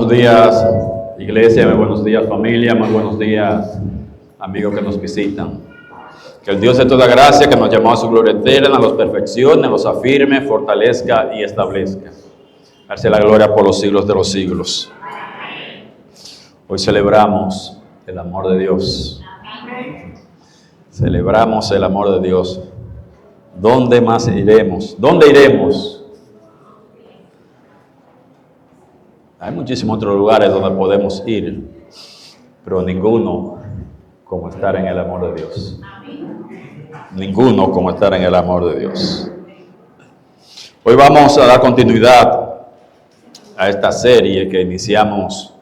buenos días, iglesia, muy buenos días, familia, muy buenos días, amigos que nos visitan. Que el Dios de toda gracia, que nos llamó a su gloria eterna, los perfeccione, los afirme, fortalezca y establezca. Darse la gloria por los siglos de los siglos. Hoy celebramos el amor de Dios. Celebramos el amor de Dios. ¿Dónde más iremos? ¿Dónde iremos? Hay muchísimos otros lugares donde podemos ir, pero ninguno como estar en el amor de Dios. Ninguno como estar en el amor de Dios. Hoy vamos a dar continuidad a esta serie que iniciamos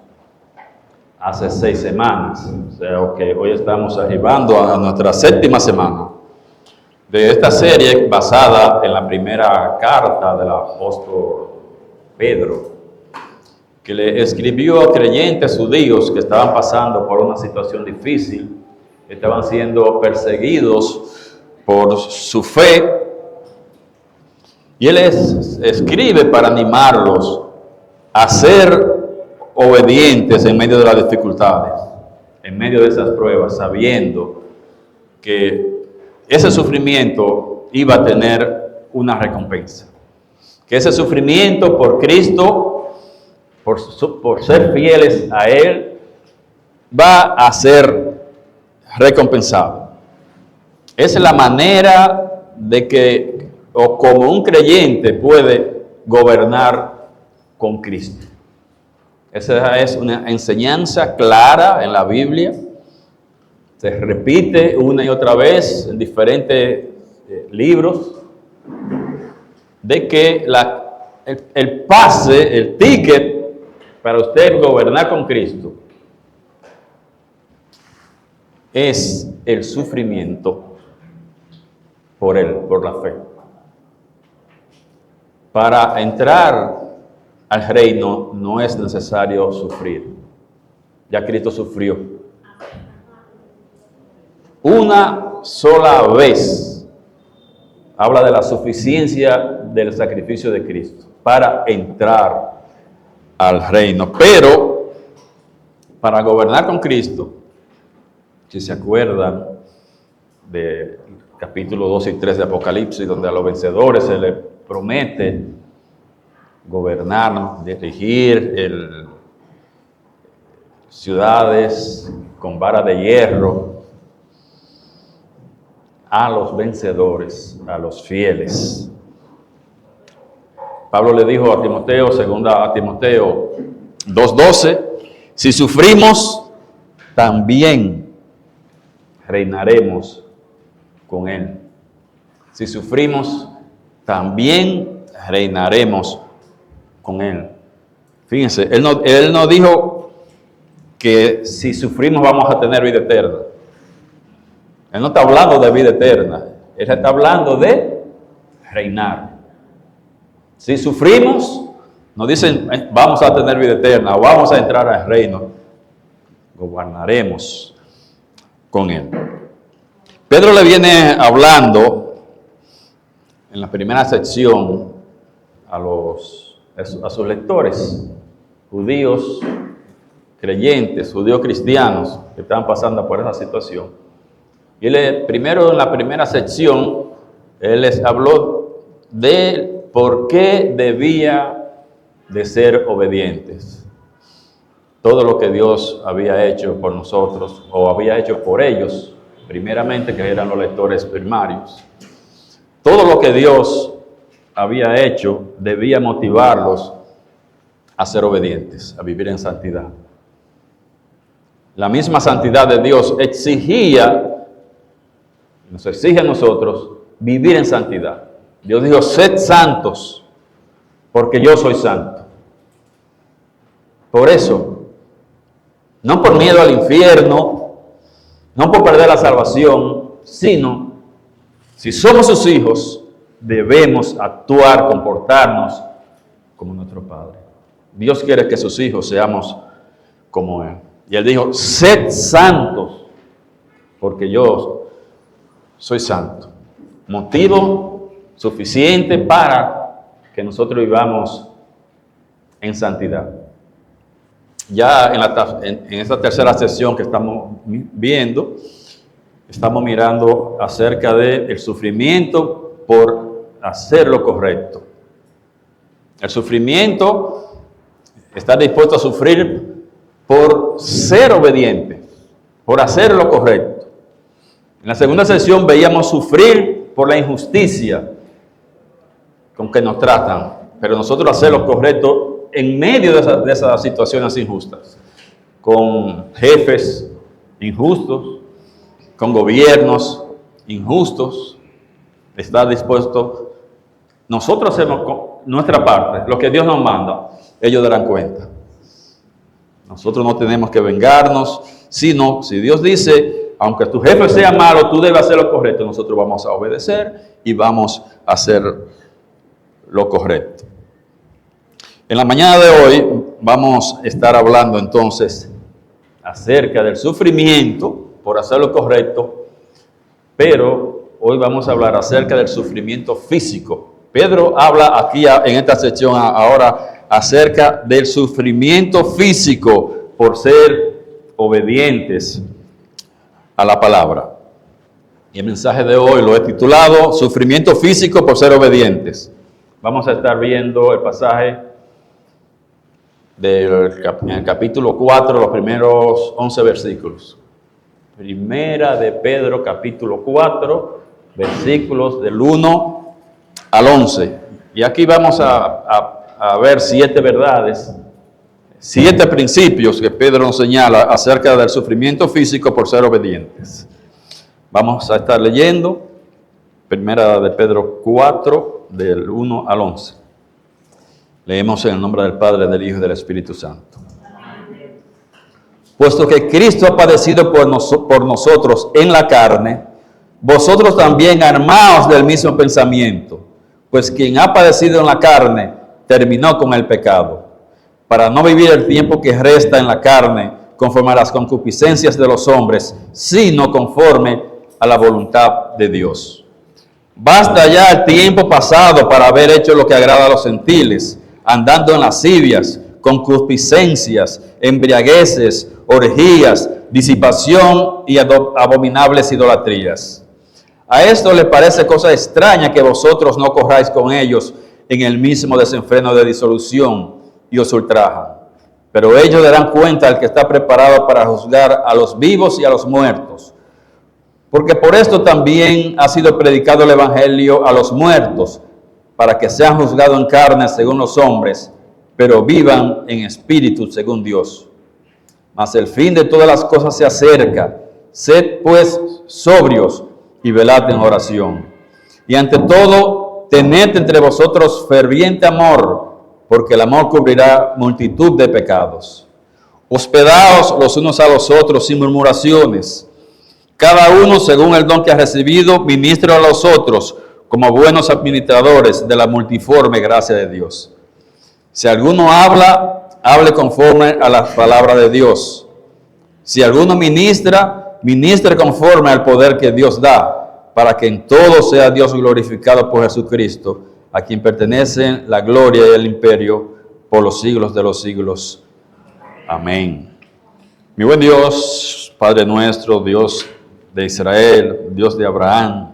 hace 6 semanas. O sea, que hoy estamos arribando a nuestra 7ª semana de esta serie basada en la primera carta del apóstol Pedro, que le escribió a creyentes judíos que estaban pasando por una situación difícil, estaban siendo perseguidos por su fe, y él les escribe para animarlos a ser obedientes en medio de las dificultades, en medio de esas pruebas, sabiendo que ese sufrimiento iba a tener una recompensa, que ese sufrimiento por Cristo, por ser fieles a Él, va a ser recompensado. Esa es la manera de que, o como un creyente puede gobernar con Cristo. Esa es una enseñanza clara en la Biblia. Se repite una y otra vez en diferentes libros, de que el pase, el ticket, para usted gobernar con Cristo es el sufrimiento por Él, por la fe. Para entrar al reino no es necesario sufrir. Ya Cristo sufrió una sola vez. Habla de la suficiencia del sacrificio de Cristo para entrar al reino. Pero para gobernar con Cristo, si se acuerdan del capítulo 2 y 3 de Apocalipsis, donde a los vencedores se les promete gobernar, dirigir ciudades con vara de hierro, a los vencedores, a los fieles. Pablo le dijo a Timoteo, segunda a Timoteo 2:12, si sufrimos, también reinaremos con Él. Si sufrimos, también reinaremos con Él. Fíjense, Él no dijo que si sufrimos vamos a tener vida eterna. Él no está hablando de vida eterna. Él está hablando de reinar. Si sufrimos, nos dicen, vamos a tener vida eterna, o vamos a entrar al reino, gobernaremos con Él. Pedro le viene hablando en la primera sección a sus lectores, judíos creyentes, judíos cristianos, que estaban pasando por esa situación. Y primero en la primera sección, él les habló de por qué debía de ser obedientes. Todo lo que Dios había hecho por nosotros, o había hecho por ellos, primeramente, que eran los lectores primarios. Todo lo que Dios había hecho debía motivarlos a ser obedientes, a vivir en santidad. La misma santidad de Dios nos exige a nosotros vivir en santidad. Dios dijo, sed santos, porque yo soy santo. Por eso, no por miedo al infierno, no por perder la salvación, sino, si somos sus hijos, debemos actuar, comportarnos como nuestro Padre. Dios quiere que sus hijos seamos como Él. Y Él dijo, sed santos, porque yo soy santo. Motivo suficiente para que nosotros vivamos en santidad. Ya en esta tercera sesión que estamos viendo, estamos mirando acerca del sufrimiento por hacer lo correcto. El sufrimiento, está dispuesto a sufrir por ser obediente, por hacer lo correcto. En la segunda sesión veíamos sufrir por la injusticia con que nos tratan, pero nosotros hacer lo correcto en medio de esas situaciones injustas, con jefes injustos, con gobiernos injustos, está dispuesto. Nosotros hacemos nuestra parte, lo que Dios nos manda, ellos darán cuenta. Nosotros no tenemos que vengarnos, sino si Dios dice, aunque tu jefe sea malo, tú debes hacer lo correcto, nosotros vamos a obedecer y vamos a hacer lo correcto. En la mañana de hoy vamos a estar hablando entonces acerca del sufrimiento por hacer lo correcto, pero hoy vamos a hablar acerca del sufrimiento físico. Pedro habla aquí en esta sección ahora acerca del sufrimiento físico por ser obedientes a la palabra. Y el mensaje de hoy lo he titulado Sufrimiento físico por ser obedientes. Vamos a estar viendo el pasaje en el capítulo 4, los primeros 11 versículos. Primera de Pedro, capítulo 4, versículos del 1 al 11. Y aquí vamos a ver 7 verdades, 7 principios que Pedro nos señala acerca del sufrimiento físico por ser obedientes. Vamos a estar leyendo Primera de Pedro 4, del 1 al 11. Leemos en el nombre del Padre, del Hijo y del Espíritu Santo. Puesto que Cristo ha padecido por nosotros en la carne, vosotros también armaos del mismo pensamiento, pues quien ha padecido en la carne terminó con el pecado, para no vivir el tiempo que resta en la carne conforme a las concupiscencias de los hombres, sino conforme a la voluntad de Dios. Basta ya el tiempo pasado para haber hecho lo que agrada a los gentiles, andando en lascivias, concupiscencias, embriagueces, orgías, disipación y abominables idolatrías. A esto le parece cosa extraña que vosotros no corráis con ellos en el mismo desenfreno de disolución y os ultrajan. Pero ellos darán cuenta al que está preparado para juzgar a los vivos y a los muertos. Porque por esto también ha sido predicado el evangelio a los muertos, para que sean juzgados en carne según los hombres, pero vivan en espíritu según Dios. Mas el fin de todas las cosas se acerca. Sed pues sobrios y velad en oración. Y ante todo, tened entre vosotros ferviente amor, porque el amor cubrirá multitud de pecados. Hospedaos los unos a los otros sin murmuraciones. Cada uno, según el don que ha recibido, ministre a los otros como buenos administradores de la multiforme gracia de Dios. Si alguno habla, hable conforme a la palabra de Dios. Si alguno ministra, ministre conforme al poder que Dios da, para que en todo sea Dios glorificado por Jesucristo, a quien pertenecen la gloria y el imperio por los siglos de los siglos. Amén. Mi buen Dios, Padre nuestro, Dios de Israel, Dios de Abraham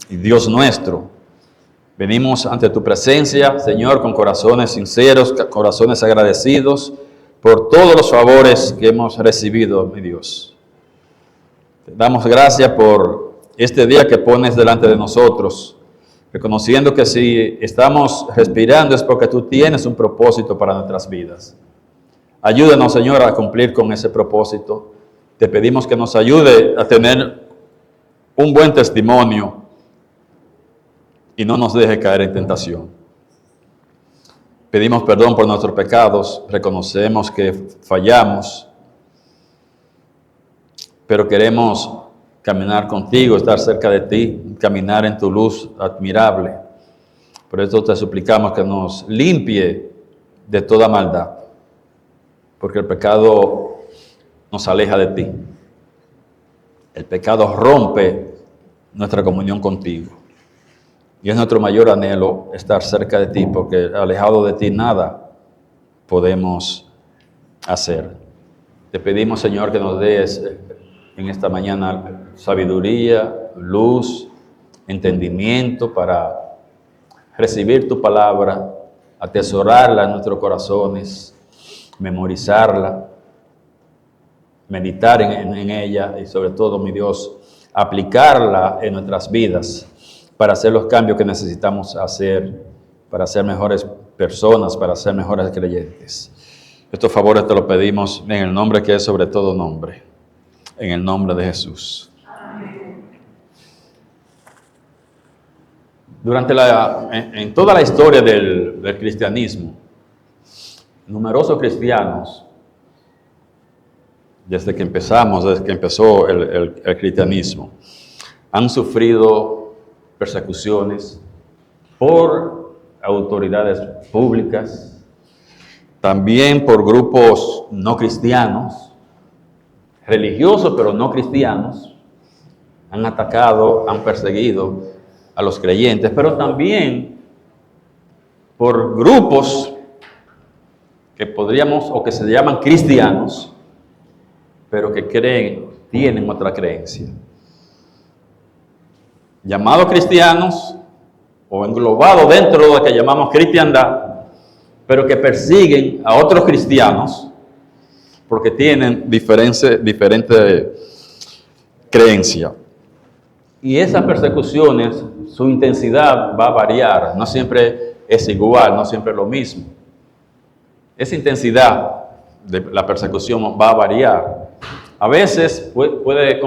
y Dios nuestro, venimos ante tu presencia, Señor, con corazones sinceros, corazones agradecidos por todos los favores que hemos recibido, mi Dios. Te damos gracias por este día que pones delante de nosotros, reconociendo que si estamos respirando es porque tú tienes un propósito para nuestras vidas. Ayúdanos, Señor, a cumplir con ese propósito. Te pedimos que nos ayude a tener un buen testimonio y no nos deje caer en tentación. Pedimos perdón por nuestros pecados, reconocemos que fallamos, pero queremos caminar contigo, estar cerca de ti, caminar en tu luz admirable. Por eso te suplicamos que nos limpie de toda maldad, porque el pecado nos aleja de ti. El pecado rompe nuestra comunión contigo. Y es nuestro mayor anhelo estar cerca de ti, porque alejado de ti nada podemos hacer. Te pedimos, Señor, que nos des en esta mañana sabiduría, luz, entendimiento para recibir tu palabra, atesorarla en nuestros corazones, memorizarla, meditar en ella y sobre todo, mi Dios, aplicarla en nuestras vidas para hacer los cambios que necesitamos hacer, para ser mejores personas, para ser mejores creyentes. Estos favores te los pedimos en el nombre que es sobre todo nombre, en el nombre de Jesús. En toda la historia del cristianismo, numerosos cristianos, desde que empezó el cristianismo, han sufrido persecuciones por autoridades públicas, también por grupos no cristianos, religiosos pero no cristianos, han atacado, han perseguido a los creyentes, pero también por grupos que podríamos o que se llaman cristianos, pero que tienen otra creencia. Llamados cristianos o englobados dentro de lo que llamamos cristiandad, pero que persiguen a otros cristianos porque tienen diferente creencia. Y esas persecuciones, su intensidad va a variar, no siempre es igual, no siempre es lo mismo. Esa intensidad de la persecución va a variar. A veces puede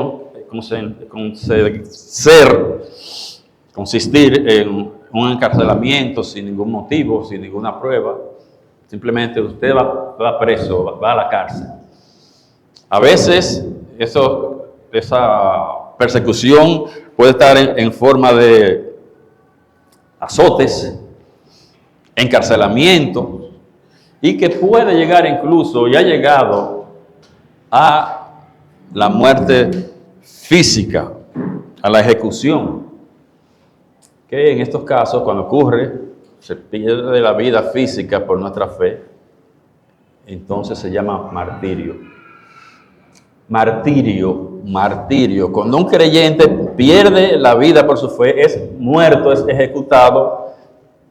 consistir en un encarcelamiento sin ningún motivo, sin ninguna prueba. Simplemente usted va preso, va a la cárcel. A veces esa persecución puede estar en forma de azotes, encarcelamiento, y que puede llegar incluso, y ha llegado, a la muerte física, a la ejecución, que en estos casos, cuando ocurre, se pierde la vida física por nuestra fe, entonces se llama martirio. Martirio. Cuando un creyente pierde la vida por su fe, es muerto, es ejecutado,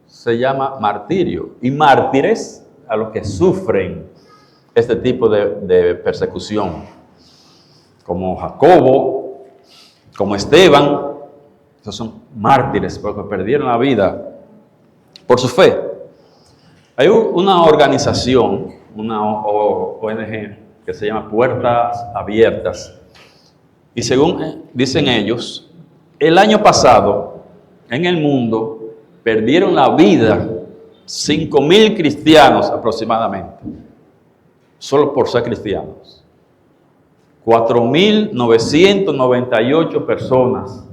se llama martirio. Y mártires a los que sufren este tipo de persecución, como Jacobo, como Esteban, esos son mártires porque perdieron la vida por su fe. Hay una organización, una ONG que se llama Puertas Abiertas, y según dicen ellos, el año pasado en el mundo perdieron la vida 5,000 cristianos aproximadamente, solo por ser cristianos. 4,998 personas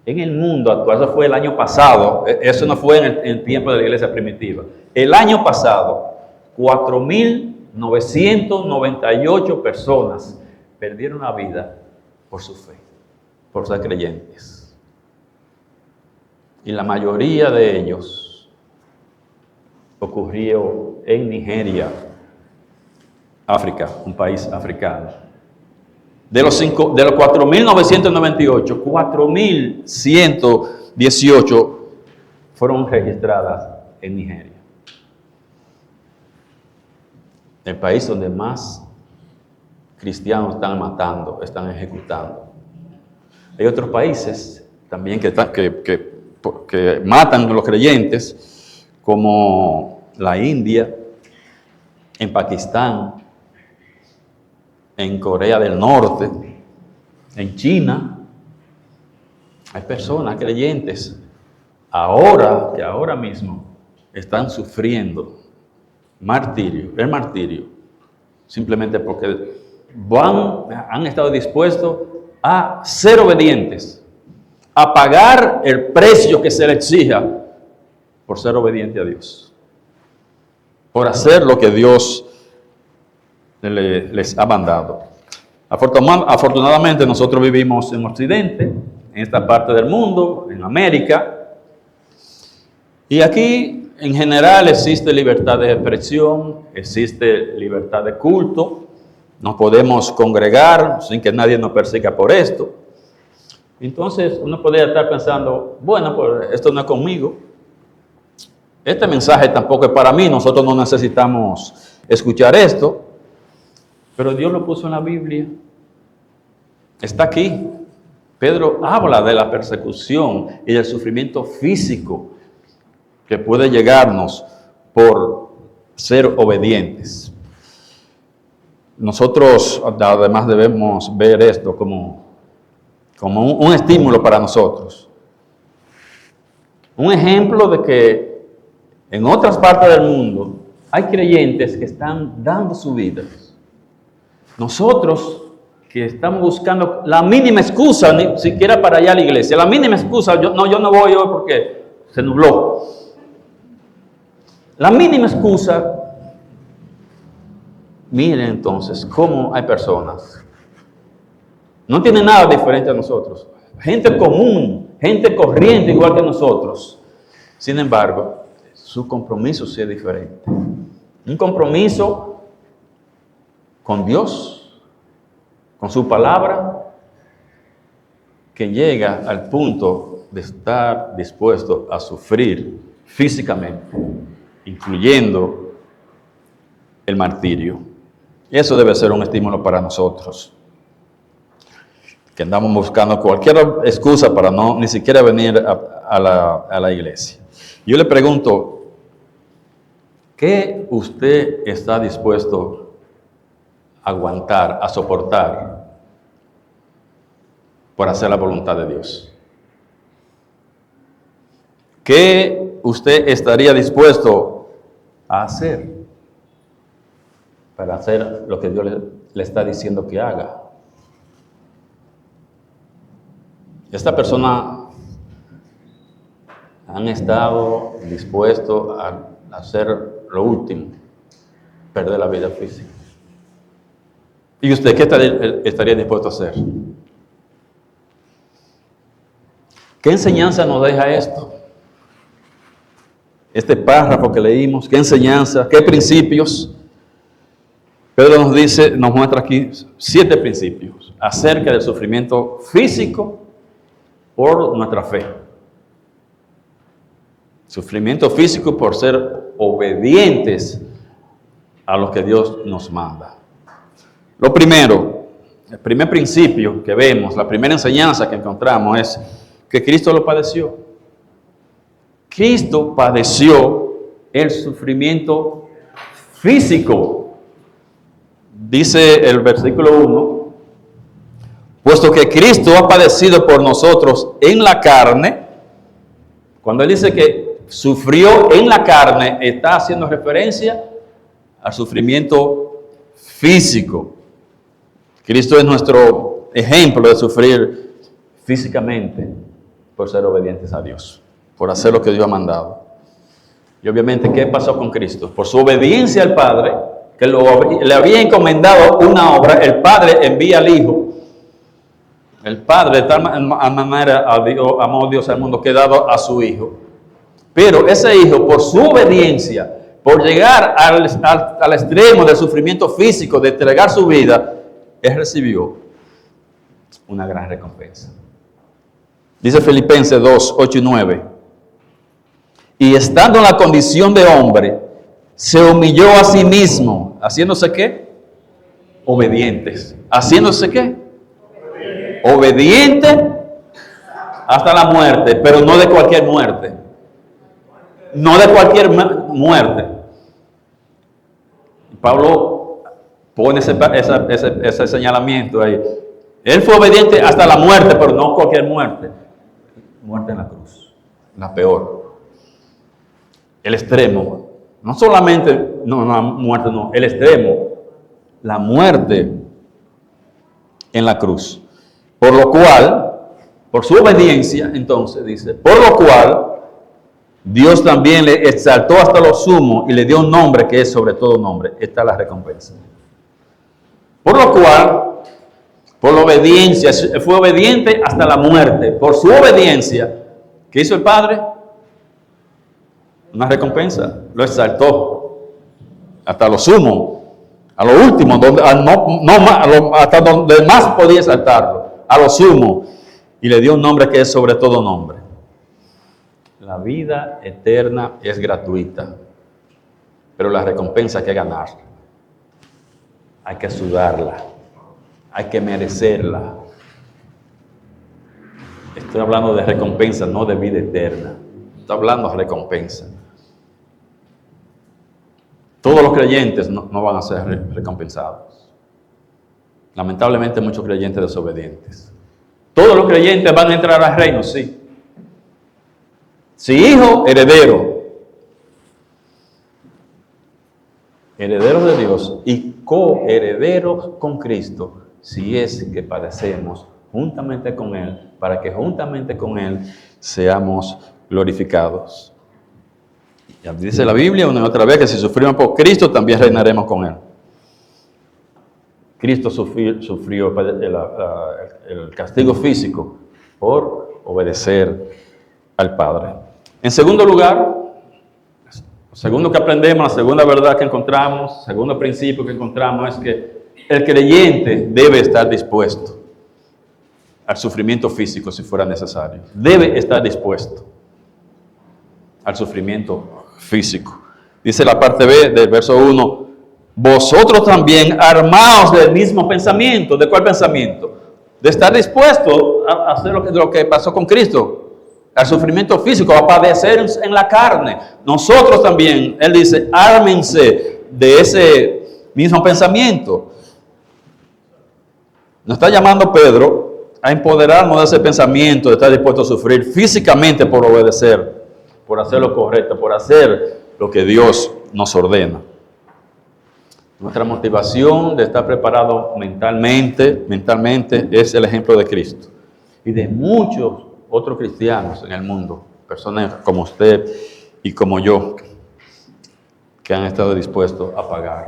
en el mundo actual. Eso fue el año pasado, eso no fue en el tiempo de la iglesia primitiva. El año pasado, 4,998 personas perdieron la vida por su fe, por ser creyentes. Y la mayoría de ellos ocurrió en Nigeria, África, un país africano. De los 4,998, 4,118 fueron registradas en Nigeria. El país donde más cristianos están matando, están ejecutando. Hay otros países también que matan a los creyentes, como la India, en Pakistán, en Corea del Norte, en China. Hay personas creyentes que ahora mismo están sufriendo el martirio, simplemente porque han estado dispuestos a ser obedientes, a pagar el precio que se les exija por ser obediente a Dios, por hacer lo que Dios les ha mandado. Afortunadamente nosotros vivimos en Occidente, en esta parte del mundo, en América, y aquí en general existe libertad de expresión, existe libertad de culto, nos podemos congregar sin que nadie nos persiga por esto. Entonces uno podría estar pensando, bueno, pues esto no es conmigo. Este mensaje tampoco es para mí, nosotros no necesitamos escuchar esto. Pero Dios lo puso en la Biblia. Está aquí. Pedro habla de la persecución y del sufrimiento físico que puede llegarnos por ser obedientes. Nosotros además debemos ver esto como un estímulo para nosotros. Un ejemplo de que en otras partes del mundo hay creyentes que están dando su vida. Nosotros que estamos buscando la mínima excusa, ni siquiera para ir a la iglesia, la mínima excusa, yo no voy hoy porque se nubló. La mínima excusa. Miren entonces cómo hay personas. No tienen nada diferente a nosotros. Gente común, gente corriente igual que nosotros. Sin embargo, su compromiso sí es diferente. Un compromiso con Dios, con su palabra, que llega al punto de estar dispuesto a sufrir físicamente, incluyendo el martirio. Eso debe ser un estímulo para nosotros, que andamos buscando cualquier excusa para no ni siquiera venir a la iglesia. Yo le pregunto, ¿qué usted está dispuesto a aguantar, a soportar por hacer la voluntad de Dios? ¿Qué usted estaría dispuesto a hacer para hacer lo que Dios le está diciendo que haga? Esta persona han estado dispuestos a hacer lo último, perder la vida física. ¿Y usted qué estaría dispuesto a hacer? ¿Qué enseñanza nos deja esto? Este párrafo que leímos, ¿qué enseñanza, qué principios? Pedro nos muestra aquí 7 principios acerca del sufrimiento físico por nuestra fe. Sufrimiento físico por ser obedientes a lo que Dios nos manda. Lo primero, el primer principio que vemos, la primera enseñanza que encontramos es que Cristo lo padeció. Cristo padeció el sufrimiento físico. Dice el versículo 1, puesto que Cristo ha padecido por nosotros en la carne. Cuando él dice que sufrió en la carne, está haciendo referencia al sufrimiento físico. Cristo es nuestro ejemplo de sufrir físicamente por ser obedientes a Dios, por hacer lo que Dios ha mandado. Y obviamente, ¿qué pasó con Cristo? Por su obediencia al Padre, que le había encomendado una obra, el Padre envía al Hijo. El Padre de tal manera amó Dios al mundo que ha dado a su Hijo. Pero ese Hijo, por su obediencia, por llegar al extremo del sufrimiento físico, de entregar su vida, él recibió una gran recompensa. Dice Filipenses 2, 8 y 9. Y estando en la condición de hombre, se humilló a sí mismo, haciéndose ¿qué? Obedientes. ¿Haciéndose qué? Obediente hasta la muerte, pero no de cualquier muerte. No de cualquier muerte. Pablo pone ese señalamiento ahí. Él fue obediente hasta la muerte, pero no cualquier muerte. Muerte en la cruz, la peor. El extremo. No solamente, la muerte, no, el extremo. La muerte en la cruz. Por lo cual, por su obediencia, entonces dice, por lo cual, Dios también le exaltó hasta lo sumo y le dio un nombre que es sobre todo nombre. Esta es la recompensa. Por lo cual, por la obediencia, fue obediente hasta la muerte. Por su obediencia, ¿qué hizo el Padre? una recompensa. Lo exaltó hasta lo sumo, a lo último, hasta donde más podía exaltarlo, a lo sumo, y le dio un nombre que es sobre todo nombre. La vida eterna es gratuita, pero la recompensa hay que ganar. Hay que sudarla, hay que merecerla. Estoy hablando de recompensa, no de vida eterna. Estoy hablando de recompensa. Todos los creyentes no van a ser recompensados. Lamentablemente muchos creyentes desobedientes. Todos los creyentes van a entrar al reino, sí. Si hijo, heredero. Herederos de Dios y coherederos con Cristo, si es que padecemos juntamente con Él, para que juntamente con Él seamos glorificados. Ya dice la Biblia una y otra vez que si sufrimos por Cristo, también reinaremos con Él. Cristo sufrió el castigo físico por obedecer al Padre. En segundo lugar, lo segundo que aprendemos, la segunda verdad que encontramos, el segundo principio que encontramos es que el creyente debe estar dispuesto al sufrimiento físico si fuera necesario. Debe estar dispuesto al sufrimiento físico. Dice la parte B del verso 1, vosotros también armaos del mismo pensamiento. ¿De cuál pensamiento? De estar dispuesto a hacer lo que pasó con Cristo, al sufrimiento físico, a padecer en la carne. Nosotros también, él dice, ármense de ese mismo pensamiento. Nos está llamando Pedro a empoderarnos de ese pensamiento, de estar dispuesto a sufrir físicamente por obedecer, por hacer lo correcto, por hacer lo que Dios nos ordena. Nuestra motivación de estar preparado mentalmente es el ejemplo de Cristo y de muchos otros cristianos en el mundo, personas como usted y como yo, que han estado dispuestos a pagar.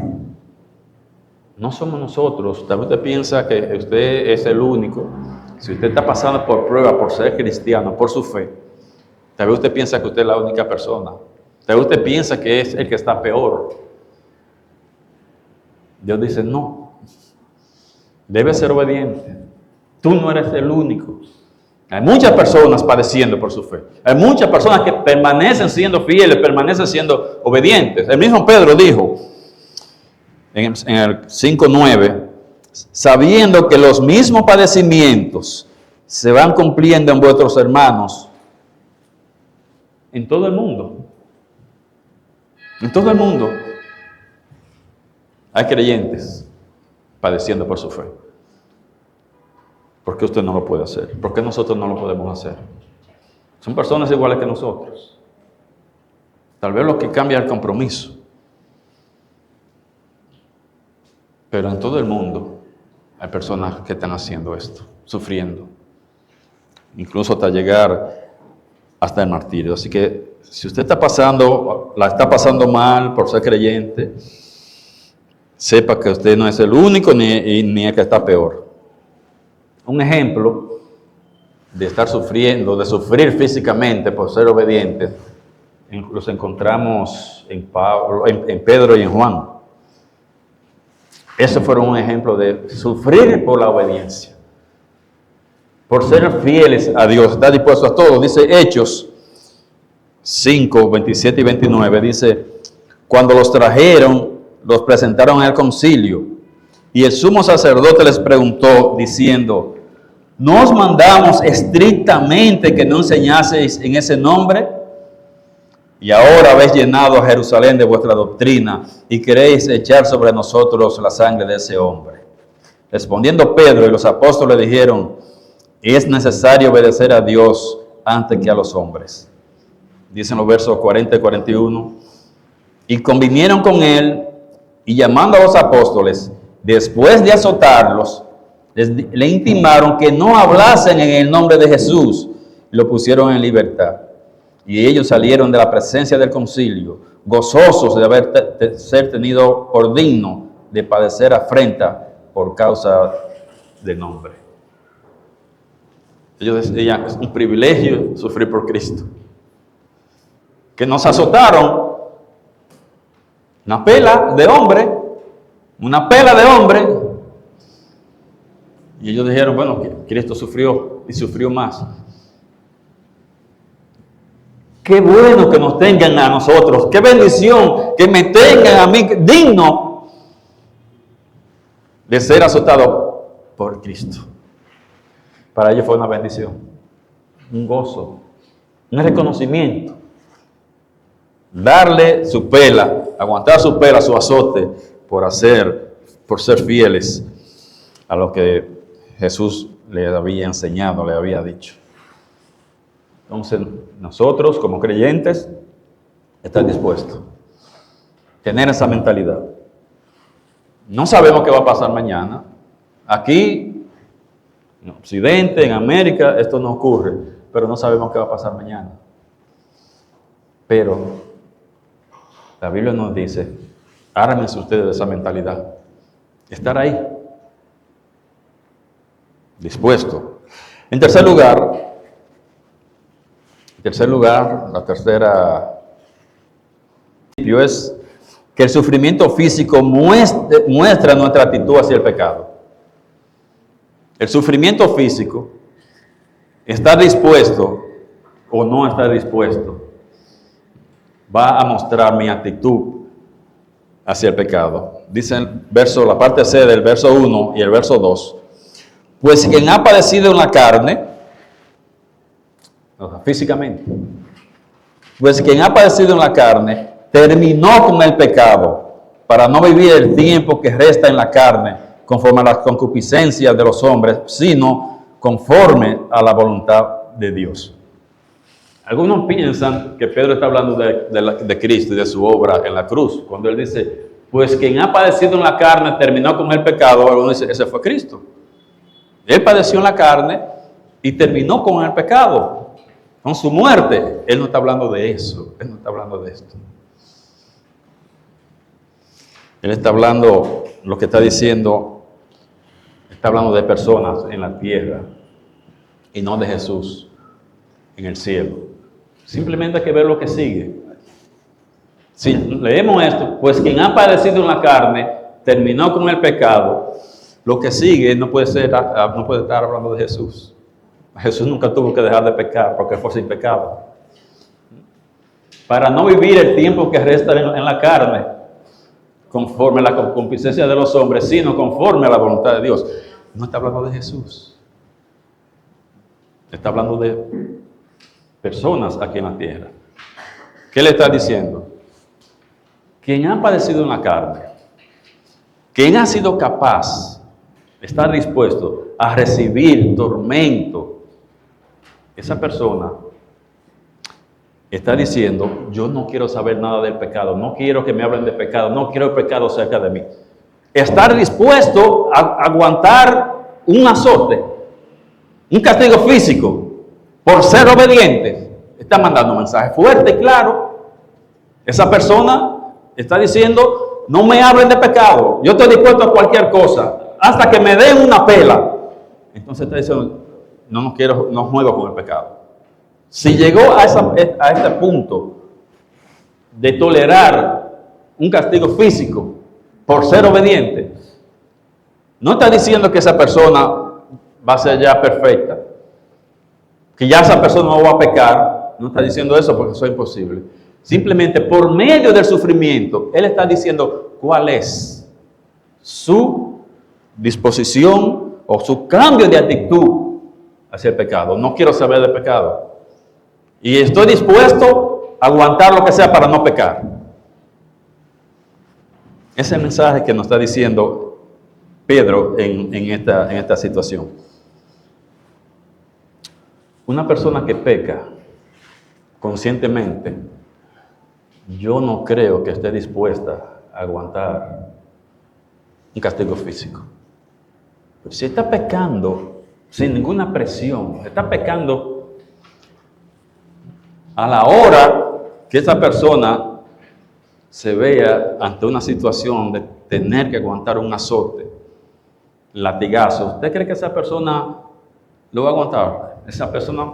No somos nosotros. Tal vez usted piensa que usted es el único. Si usted está pasando por prueba, por ser cristiano, por su fe, tal vez usted piensa que usted es la única persona. Tal vez usted piensa que es el que está peor. Dios dice, no. Debes ser obediente. Tú no eres el único. Hay muchas personas padeciendo por su fe. Hay muchas personas que permanecen siendo fieles, permanecen siendo obedientes. El mismo Pedro dijo en el 5:9, sabiendo que los mismos padecimientos se van cumpliendo en vuestros hermanos en todo el mundo. En todo el mundo hay creyentes padeciendo por su fe. ¿Por qué usted no lo puede hacer? ¿Por qué nosotros no lo podemos hacer? Son personas iguales que nosotros. Tal vez lo que cambia es el compromiso. Pero en todo el mundo hay personas que están haciendo esto, sufriendo. Incluso hasta llegar hasta el martirio. Así que si usted la está pasando mal por ser creyente, sepa que usted no es el único ni el que está peor. Un ejemplo de estar sufriendo, de sufrir físicamente por ser obedientes, los encontramos en Pedro y en Juan. Esos fueron un ejemplo de sufrir por la obediencia, por ser fieles a Dios, estar dispuestos a todo. Dice Hechos 5, 27 y 29, dice, cuando los trajeron, los presentaron al concilio, y el sumo sacerdote les preguntó, diciendo, ¿no os mandamos estrictamente que no enseñaseis en ese nombre? Y ahora habéis llenado a Jerusalén de vuestra doctrina y queréis echar sobre nosotros la sangre de ese hombre. Respondiendo Pedro y los apóstoles dijeron, es necesario obedecer a Dios antes que a los hombres. Dicen los versos 40 y 41. Y convinieron con él y llamando a los apóstoles, después de azotarlos, le intimaron que no hablasen en el nombre de Jesús y lo pusieron en libertad. Y ellos salieron de la presencia del concilio, gozosos de ser tenido por digno de padecer afrenta por causa del nombre. Ellos decían, es un privilegio sufrir por Cristo. que nos azotaron, una pela de hombre, y ellos dijeron, bueno, Cristo sufrió y sufrió más. Qué bueno que nos tengan a nosotros, qué bendición que me tengan a mí digno de ser azotado por Cristo. Para ellos fue una bendición, un gozo, un reconocimiento. Darle su pela, aguantar su pela, su azote, por ser fieles a lo que Jesús le había enseñado, le había dicho. Entonces, nosotros como creyentes, estar dispuestos, tener esa mentalidad. No sabemos qué va a pasar mañana. Aquí, en Occidente, en América, esto no ocurre, pero no sabemos qué va a pasar mañana. Pero la Biblia nos dice, ármense ustedes de esa mentalidad. Estar ahí, dispuesto. En tercer lugar, la tercera principio es que el sufrimiento físico muestra nuestra actitud hacia el pecado. El sufrimiento físico, estar dispuesto o no estar dispuesto, va a mostrar mi actitud hacia el pecado. Dice la parte C del verso 1 y el verso 2. Pues quien ha padecido en la carne, físicamente, pues quien ha padecido en la carne, terminó con el pecado, para no vivir el tiempo que resta en la carne, conforme a las concupiscencias de los hombres, sino conforme a la voluntad de Dios. Algunos piensan que Pedro está hablando de Cristo y de su obra en la cruz. Cuando él dice, pues quien ha padecido en la carne terminó con el pecado, algunos dicen, ese fue Cristo. Él padeció en la carne y terminó con el pecado, con su muerte. Él no está hablando de eso, él no está hablando de esto. Él está hablando, lo que está diciendo, está hablando de personas en la tierra y no de Jesús en el cielo. Simplemente hay que ver lo que sigue. Si leemos esto, pues quien ha padecido en la carne terminó con el pecado, lo que sigue no puede estar hablando de Jesús. Jesús nunca tuvo que dejar de pecar porque fue sin pecado. Para no vivir el tiempo que resta en la carne, conforme a la concupiscencia de los hombres, sino conforme a la voluntad de Dios. No está hablando de Jesús. Está hablando de personas aquí en la tierra. ¿Qué le está diciendo? Quien ha padecido en la carne, quien ha sido capaz de estar dispuesto a recibir tormento, esa persona está diciendo, yo no quiero saber nada del pecado, no quiero que me hablen de pecado, no quiero el pecado cerca de mí. Estar dispuesto a aguantar un azote, un castigo físico, por ser obedientes, está mandando un mensaje fuerte y claro. Esa persona está diciendo, no me hablen de pecado, yo estoy dispuesto a cualquier cosa, hasta que me den una pela. Entonces está diciendo, no juego con el pecado. Si llegó a este punto de tolerar un castigo físico por ser obediente, no está diciendo que esa persona va a ser ya perfecta, que ya esa persona no va a pecar. No está diciendo eso porque eso es imposible. Simplemente por medio del sufrimiento, él está diciendo cuál es su disposición o su cambio de actitud hacia el pecado. No quiero saber de pecado. Y estoy dispuesto a aguantar lo que sea para no pecar. Ese es el mensaje que nos está diciendo Pedro en esta situación. Una persona que peca conscientemente, yo no creo que esté dispuesta a aguantar un castigo físico. Pero si está pecando sin ninguna presión, está pecando a la hora que esa persona se vea ante una situación de tener que aguantar un azote, latigazo, ¿usted cree que esa persona lo va a aguantar? Esa persona,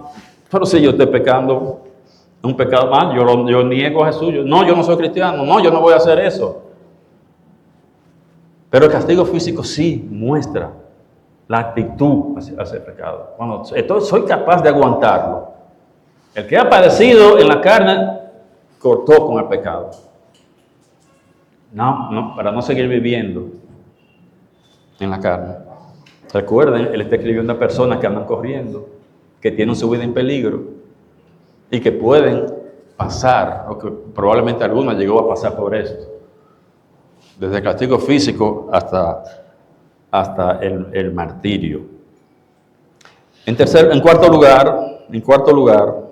pero si yo estoy pecando un pecado más, yo niego a Jesús, yo no soy cristiano, no, yo no voy a hacer eso. Pero el castigo físico sí muestra la actitud hacia el pecado. Entonces soy capaz de aguantarlo. El que ha padecido en la carne, cortó con el pecado. No, para no seguir viviendo en la carne. Recuerden, él está escribiendo a personas que andan corriendo, que tienen su vida en peligro y que pueden pasar, o que probablemente algunos llegó a pasar por esto. Desde el castigo físico hasta el martirio. En cuarto lugar,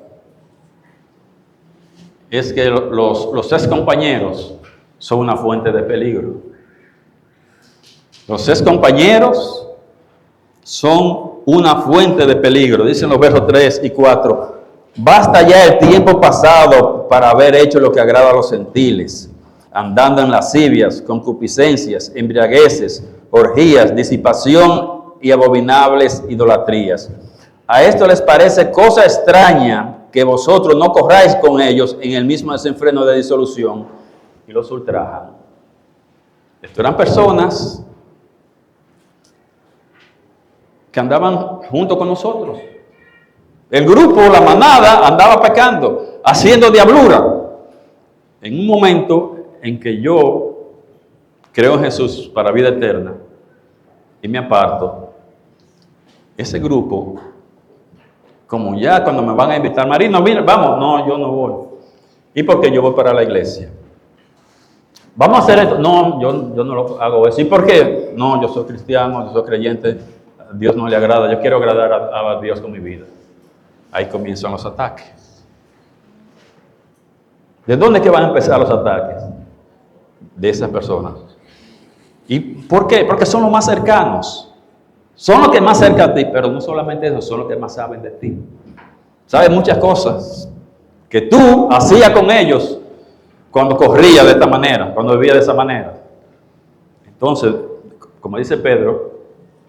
es que los ex compañeros son una fuente de peligro. Los ex compañeros son una fuente de peligro. Dicen los versos 3 y 4. Basta ya el tiempo pasado para haber hecho lo que agrada a los gentiles, andando en lascivias, concupiscencias, embriagueces, orgías, disipación y abominables idolatrías. A esto les parece cosa extraña que vosotros no corráis con ellos en el mismo desenfreno de disolución y los ultrajan. Estos eran personas que andaban junto con nosotros. El grupo, la manada, andaba pecando, haciendo diablura. En un momento en que yo creo en Jesús para vida eterna y me aparto, ese grupo, como ya cuando me van a invitar, Marino, mira, vamos, no, yo no voy. ¿Y por qué? Yo voy para la iglesia. Vamos a hacer esto. No, yo no lo hago eso. ¿Y por qué? No, yo soy cristiano, yo soy creyente, a Dios no le agrada, yo quiero agradar a Dios con mi vida. Ahí comienzan los ataques. ¿De dónde es que van a empezar los ataques? De esas personas. ¿Y por qué? Porque son los más cercanos. Son los que más cerca a ti, pero no solamente eso, son los que más saben de ti. Saben muchas cosas que tú hacías con ellos cuando corría de esta manera, cuando vivía de esa manera. Entonces, como dice Pedro,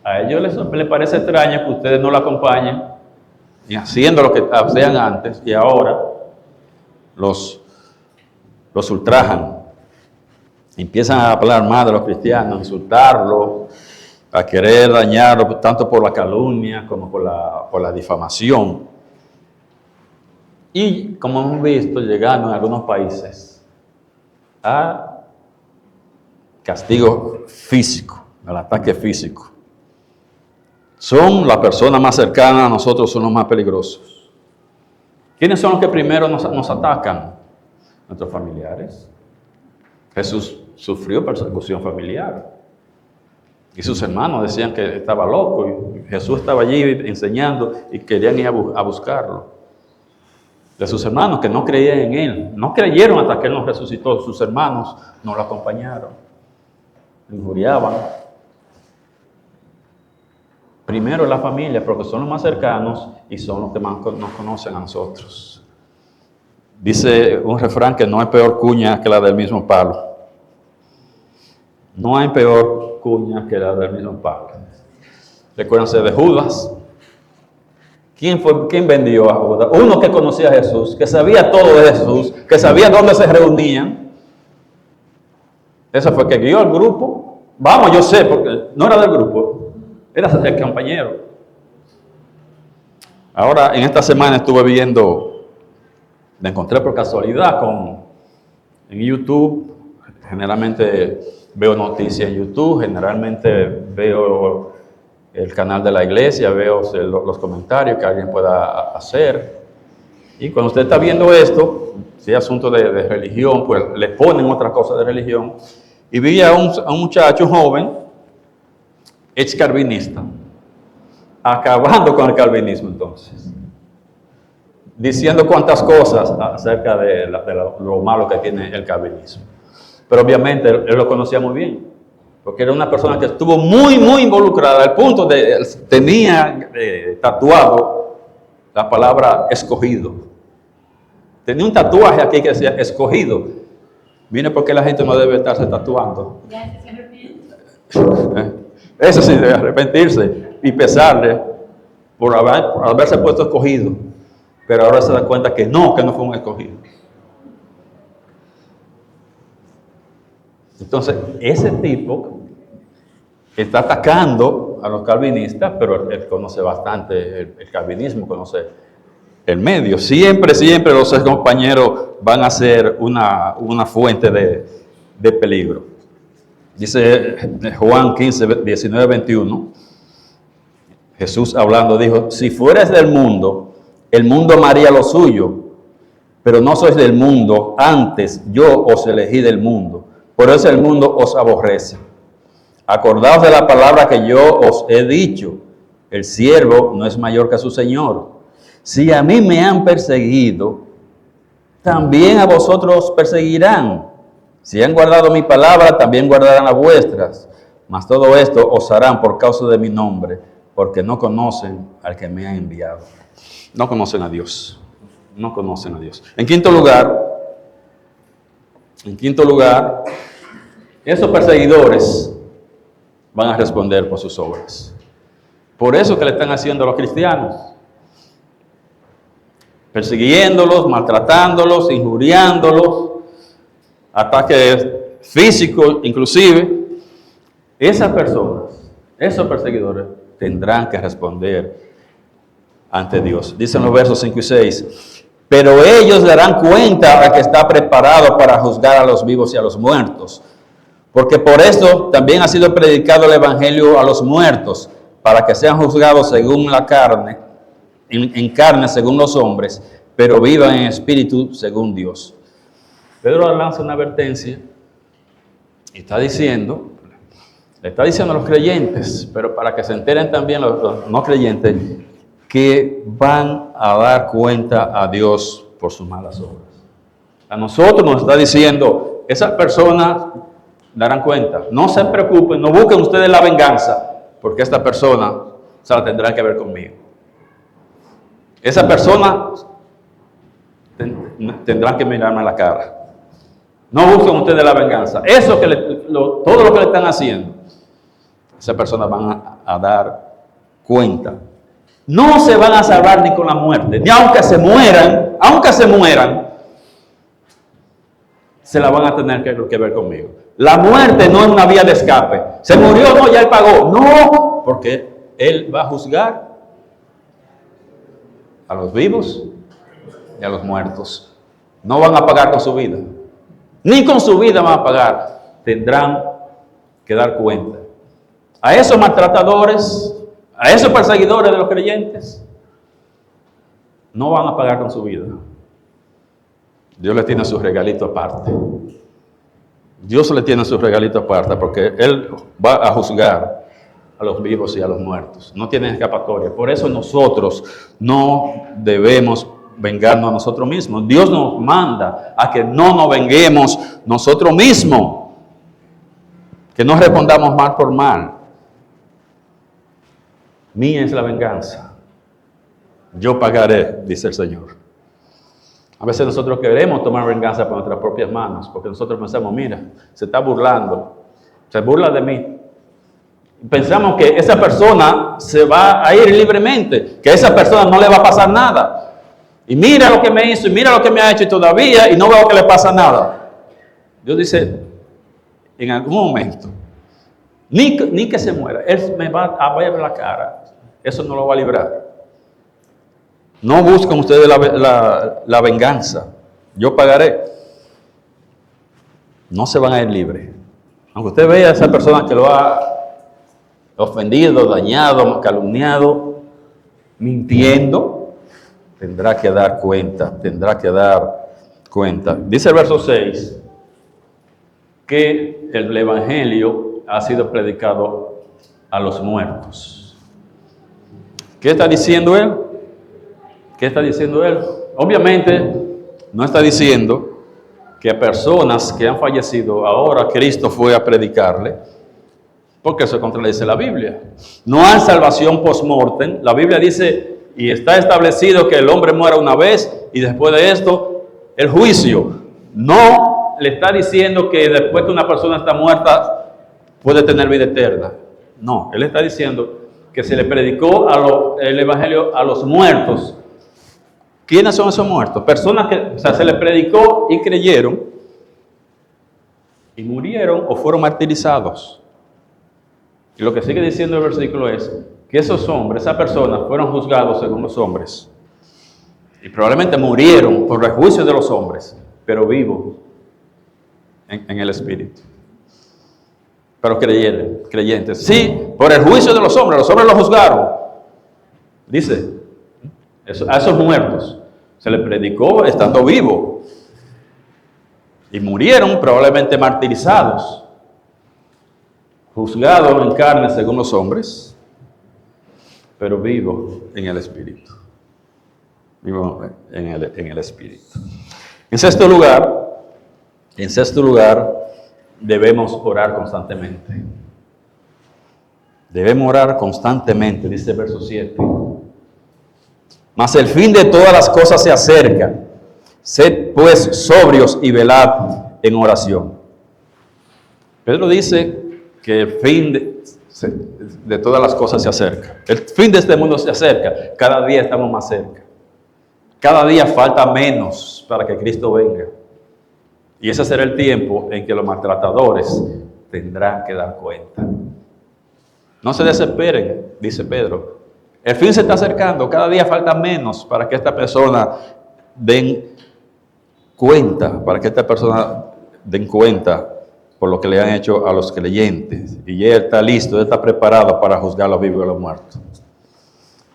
a ellos les parece extraño que ustedes no lo acompañen y haciendo lo que hacían antes, y ahora los ultrajan. Empiezan a hablar más de los cristianos, a insultarlos, a querer dañarlos, tanto por la calumnia como por la difamación. Y como hemos visto, llegando en algunos países a castigo físico, al ataque físico. Son las personas más cercanas a nosotros, son los más peligrosos. ¿Quiénes son los que primero nos atacan? Nuestros familiares. Jesús sufrió persecución familiar. Y sus hermanos decían que estaba loco. Y Jesús estaba allí enseñando y querían ir a buscarlo. De sus hermanos que no creían en él. No creyeron hasta que él nos resucitó. Sus hermanos no lo acompañaron. Lo injuriaban. Primero la familia, porque son los más cercanos y son los que más nos conocen a nosotros. Dice un refrán que no hay peor cuña que la del mismo palo. No hay peor cuña que la del mismo palo. Recuérdense de Judas. ¿Quién vendió a Judas? Uno que conocía a Jesús, que sabía todo de Jesús, que sabía dónde se reunían. Ese fue el que guió al grupo. Vamos, yo sé, porque no era del grupo, era el compañero. Ahora, en esta semana estuve viendo, me encontré por casualidad en YouTube. Generalmente veo noticias en YouTube, generalmente veo el canal de la iglesia, veo los comentarios que alguien pueda hacer. Y cuando usted está viendo esto, si es asunto de religión, pues le ponen otras cosas de religión. Y vi a un muchacho, un joven, ex calvinista, acabando con el calvinismo entonces. Diciendo cuantas cosas acerca de lo malo que tiene el calvinismo. Pero obviamente él lo conocía muy bien, porque era una persona que estuvo muy, muy involucrada, al punto de tenía tatuado la palabra escogido. Tenía un tatuaje aquí que decía escogido. Viene porque la gente no debe estarse tatuando. Eso sí, debe arrepentirse y pesarle por haberse puesto escogido. pero ahora se da cuenta que no fue un escogido. Entonces, ese tipo está atacando a los calvinistas, pero él conoce bastante el calvinismo, conoce el medio. Siempre los compañeros van a ser una fuente de peligro. Dice Juan 15, 19, 21, Jesús hablando dijo, si fueres del mundo, el mundo amaría lo suyo, pero no sois del mundo, antes yo os elegí del mundo, por eso el mundo os aborrece. Acordaos de la palabra que yo os he dicho, el siervo no es mayor que su Señor. Si a mí me han perseguido, también a vosotros perseguirán. Si han guardado mi palabra, también guardarán las vuestras. Mas todo esto os harán por causa de mi nombre, porque no conocen al que me ha enviado. No conocen a Dios. No conocen a Dios. En quinto lugar, esos perseguidores van a responder por sus obras. Por eso que le están haciendo a los cristianos. Persiguiéndolos, maltratándolos, injuriándolos, ataques físicos inclusive. Esas personas, esos perseguidores, tendrán que responder ante Dios. Dicen los versos 5 y 6. Pero ellos darán cuenta a que está preparado para juzgar a los vivos y a los muertos. Porque por esto también ha sido predicado el evangelio a los muertos, para que sean juzgados según la carne, en carne según los hombres, pero vivan en espíritu según Dios. Pedro lanza una advertencia y le está diciendo a los creyentes, pero para que se enteren también los no creyentes, que van a dar cuenta a Dios por sus malas obras. A nosotros nos está diciendo, esas personas darán cuenta. No se preocupen, no busquen ustedes la venganza, porque esta persona se la tendrá que ver conmigo. Esa persona tendrán que mirarme a la cara. No busquen ustedes la venganza. Eso todo lo que le están haciendo, esas personas van a dar cuenta. No se van a salvar ni con la muerte, ni aunque se mueran, se la van a tener que ver conmigo. La muerte no es una vía de escape. Se murió, no, ya él pagó. No, porque él va a juzgar a los vivos y a los muertos. No van a pagar con su vida. Ni con su vida van a pagar. Tendrán que dar cuenta. A esos maltratadores, a esos perseguidores de los creyentes, no van a pagar con su vida. Dios les tiene su regalito aparte. Dios le tiene su regalito aparte porque Él va a juzgar a los vivos y a los muertos. No tienen escapatoria. Por eso nosotros no debemos vengarnos a nosotros mismos. Dios nos manda a que no nos venguemos nosotros mismos. Que no respondamos mal por mal. Mía es la venganza. Yo pagaré, dice el Señor. A veces nosotros queremos tomar venganza por nuestras propias manos, porque nosotros pensamos, mira, se está burlando, se burla de mí. Pensamos que esa persona se va a ir libremente, que a esa persona no le va a pasar nada. Y mira lo que me hizo, y mira lo que me ha hecho y todavía, y no veo que le pasa nada. Dios dice, en algún momento, ni que se muera, Él me va a ver la cara. Eso no lo va a librar. No busquen ustedes la venganza. Yo pagaré. No se van a ir libres. Aunque usted vea a esa persona que lo ha ofendido, dañado, calumniado, mintiendo, tendrá que dar cuenta. Dice el verso 6 que el evangelio ha sido predicado a los muertos. ¿Qué está diciendo él? Obviamente no está diciendo que a personas que han fallecido ahora Cristo fue a predicarle, porque eso contradice la Biblia. No hay salvación post-mortem. La Biblia dice, y está establecido que el hombre muera una vez y después de esto el juicio. No le está diciendo que después que una persona está muerta puede tener vida eterna. No, él está diciendo que se le predicó el evangelio a los muertos, ¿Quiénes son esos muertos? Personas que, o sea, se les predicó y creyeron y murieron o fueron martirizados. Y lo que sigue diciendo el versículo es que esos hombres, esas personas, fueron juzgados según los hombres. Y probablemente murieron por el juicio de los hombres, pero vivos en el Espíritu. Pero creyentes. Sí, por el juicio de los hombres los juzgaron. Dice, a esos muertos se les predicó estando vivos. Y murieron probablemente martirizados, juzgados en carne según los hombres, pero vivos en el Espíritu. Vivos en el Espíritu. En sexto lugar, debemos orar constantemente. Debemos orar constantemente, dice el verso 7. Mas el fin de todas las cosas se acerca. Sed pues sobrios y velad en oración. Pedro dice que el fin de todas las cosas se acerca. El fin de este mundo se acerca. Cada día estamos más cerca. Cada día falta menos para que Cristo venga. Y ese será el tiempo en que los maltratadores tendrán que dar cuenta. No se desesperen, dice Pedro. El fin se está acercando. Cada día falta menos para que esta persona den cuenta, por lo que le han hecho a los creyentes. Y ya está listo, ya está preparado para juzgar a los vivos y a los muertos.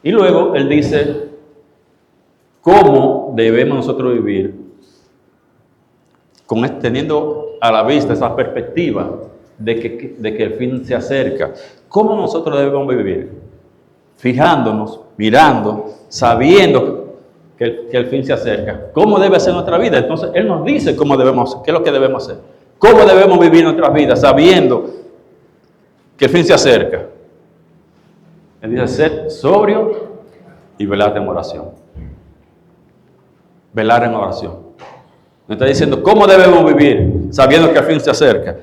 Y luego él dice, ¿cómo debemos nosotros vivir? Teniendo a la vista esa perspectiva de que el fin se acerca. ¿Cómo nosotros debemos vivir? Fijándonos, mirando, sabiendo que el fin se acerca. ¿Cómo debe ser nuestra vida? Entonces, Él nos dice qué es lo que debemos hacer. ¿Cómo debemos vivir nuestras vidas sabiendo que el fin se acerca? Él dice, ser sobrio y velar en oración. Velar en oración. Nos está diciendo cómo debemos vivir sabiendo que el fin se acerca.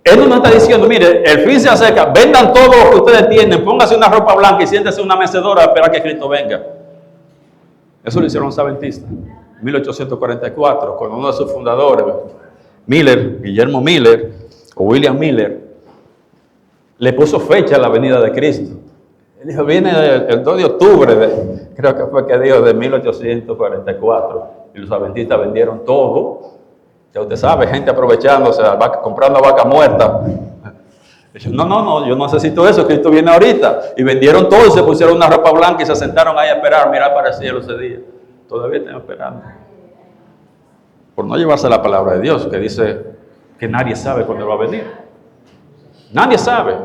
Él no nos está diciendo, mire, el fin se acerca, vendan todo lo que ustedes tienen, pónganse una ropa blanca y siéntense en una mecedora a esperar que Cristo venga. Eso lo hicieron los adventistas en 1844, con uno de sus fundadores, Guillermo Miller, o William Miller, le puso fecha a la venida de Cristo. Él dijo, viene el 2 de octubre, creo que fue que dijo, de 1844, y los adventistas vendieron todo. Ya usted sabe, gente aprovechándose, comprando vaca muerta. No, yo no necesito eso, Cristo viene ahorita. Y vendieron todo, se pusieron una ropa blanca y se sentaron ahí a esperar, mirar para el cielo ese día. Todavía están esperando. Por no llevarse la palabra de Dios, que dice que nadie sabe cuándo va a venir. Nadie sabe.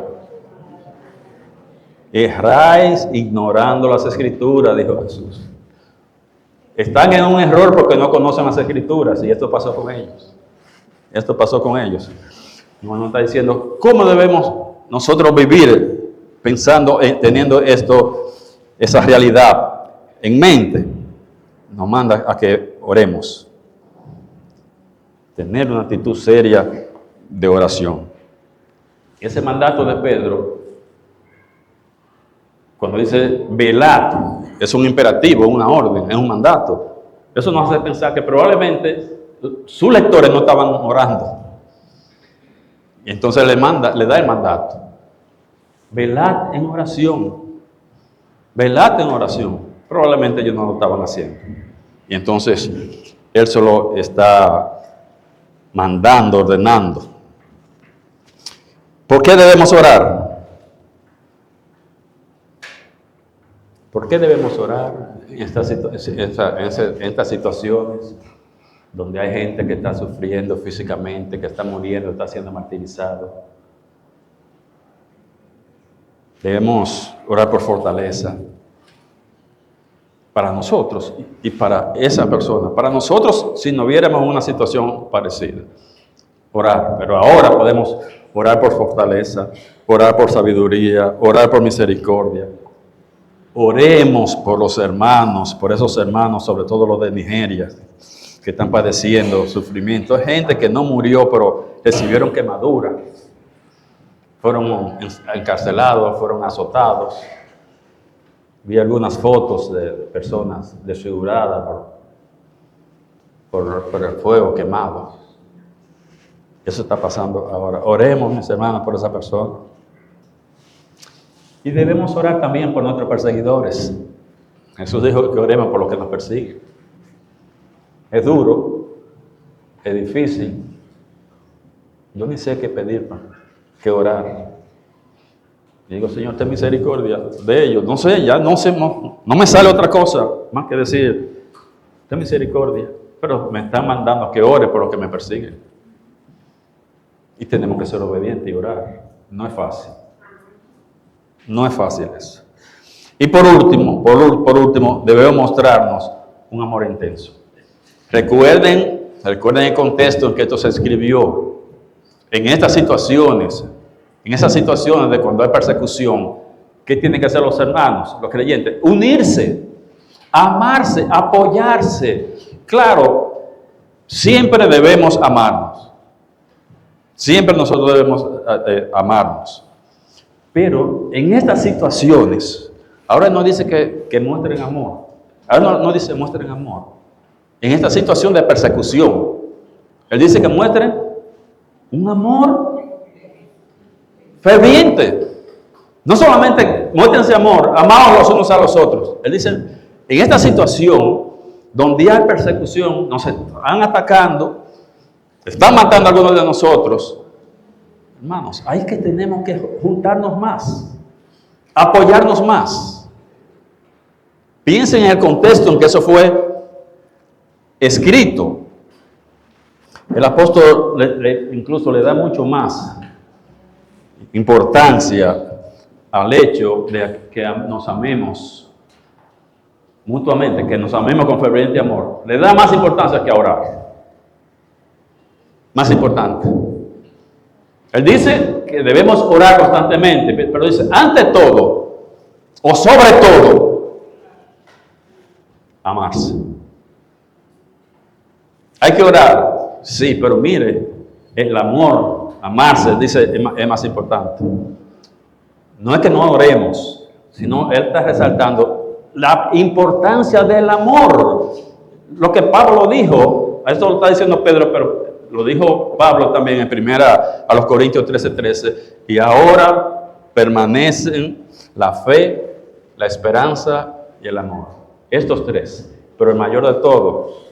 Erráis ignorando las Escrituras, dijo Jesús. Están en un error porque no conocen las Escrituras, y esto pasó con ellos. Nos está diciendo cómo debemos nosotros vivir pensando, teniendo esa realidad en mente. Nos manda a que oremos. Tener una actitud seria de oración. Ese mandato de Pedro, cuando dice velad, es un imperativo, una orden, es un mandato. Eso nos hace pensar que probablemente sus lectores no estaban orando. Y entonces le da el mandato. Velad en oración. Velad en oración. Probablemente ellos no lo estaban haciendo. Y entonces él solo está mandando, ordenando. ¿Por qué debemos orar? ¿Por qué debemos orar en estas situaciones donde hay gente que está sufriendo físicamente, que está muriendo, está siendo martirizado? Debemos orar por fortaleza para nosotros y para esa persona. Para nosotros, si no viéramos una situación parecida, orar. Pero ahora podemos orar por fortaleza, orar por sabiduría, orar por misericordia. Oremos por los hermanos, por esos hermanos, sobre todo los de Nigeria, que están padeciendo sufrimiento. Hay gente que no murió, pero recibieron quemaduras, fueron encarcelados, fueron azotados. Vi algunas fotos de personas desfiguradas por el fuego quemado. Eso está pasando ahora. Oremos, mis hermanos, por esa persona. Y debemos orar también por nuestros perseguidores. Jesús dijo que oremos por los que nos persiguen. Es duro, es difícil. Yo ni sé qué pedir, qué orar. Digo, Señor, ten misericordia de ellos. No sé, ya no sé, no me sale otra cosa más que decir, ten misericordia. Pero me están mandando a que ore por los que me persiguen. Y tenemos que ser obedientes y orar. No es fácil. No es fácil eso. Y por último, debemos mostrarnos un amor intenso. Recuerden el contexto en que esto se escribió. En estas situaciones, de cuando hay persecución, ¿qué tienen que hacer los hermanos, los creyentes? Unirse, amarse, apoyarse. Claro, siempre debemos amarnos. Siempre nosotros debemos amarnos. Pero en estas situaciones, ahora no dice que muestren amor. Ahora no dice muestren amor. En esta situación de persecución, Él dice que muestren un amor ferviente. No solamente muéstrense amor, amados los unos a los otros. Él dice, en esta situación, donde hay persecución, nos están atacando, están matando a algunos de nosotros, hermanos, tenemos que juntarnos más, apoyarnos más. Piensen en el contexto en que eso fue escrito. El apóstol incluso le da mucho más importancia al hecho de que nos amemos mutuamente, que nos amemos con ferviente amor. Le da más importancia que a orar. Más importante. Él dice que debemos orar constantemente, pero dice, ante todo, o sobre todo, amarse. Hay que orar, sí, pero mire, el amor, amarse, dice, es más importante. No es que no oremos, sino él está resaltando la importancia del amor. Lo que Pablo dijo, esto lo está diciendo Pedro, pero lo dijo Pablo también en primera a los Corintios 13:13, y ahora permanecen la fe, la esperanza y el amor. Estos tres, pero el mayor de todos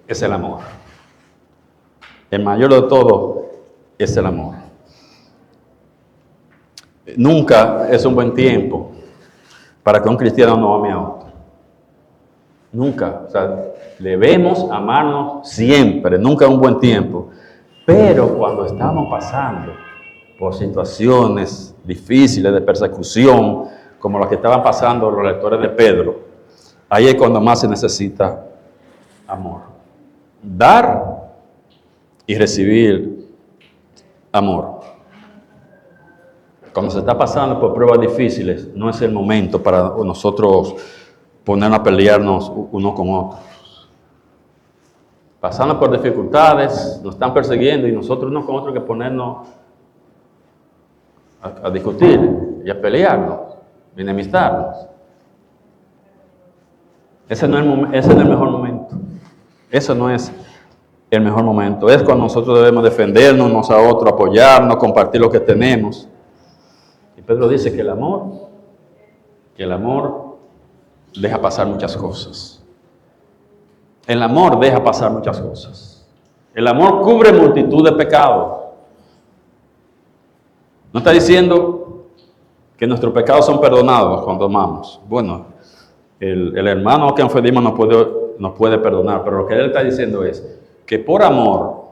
es el amor. El mayor de todo es el amor. Nunca es un buen tiempo para que un cristiano no ame a otro. Nunca. O sea, debemos amarnos siempre. Nunca es un buen tiempo. Pero cuando estamos pasando por situaciones difíciles de persecución, como las que estaban pasando los lectores de Pedro, ahí es cuando más se necesita amor. Dar y recibir amor. Cuando se está pasando por pruebas difíciles, no es el momento para nosotros ponernos a pelearnos uno con otros. Pasando por dificultades, nos están persiguiendo y nosotros unos con otros que ponernos a discutir y a pelearnos, a enemistarnos. Ese no es el mejor momento. Eso no es el mejor momento. Es cuando nosotros debemos defendernos unos a otros, apoyarnos, compartir lo que tenemos. Y Pedro dice que el amor deja pasar muchas cosas. El amor deja pasar muchas cosas. El amor cubre multitud de pecados. No está diciendo que nuestros pecados son perdonados cuando amamos. Bueno, el hermano que ofendimos nos puede perdonar, pero lo que él está diciendo es que por amor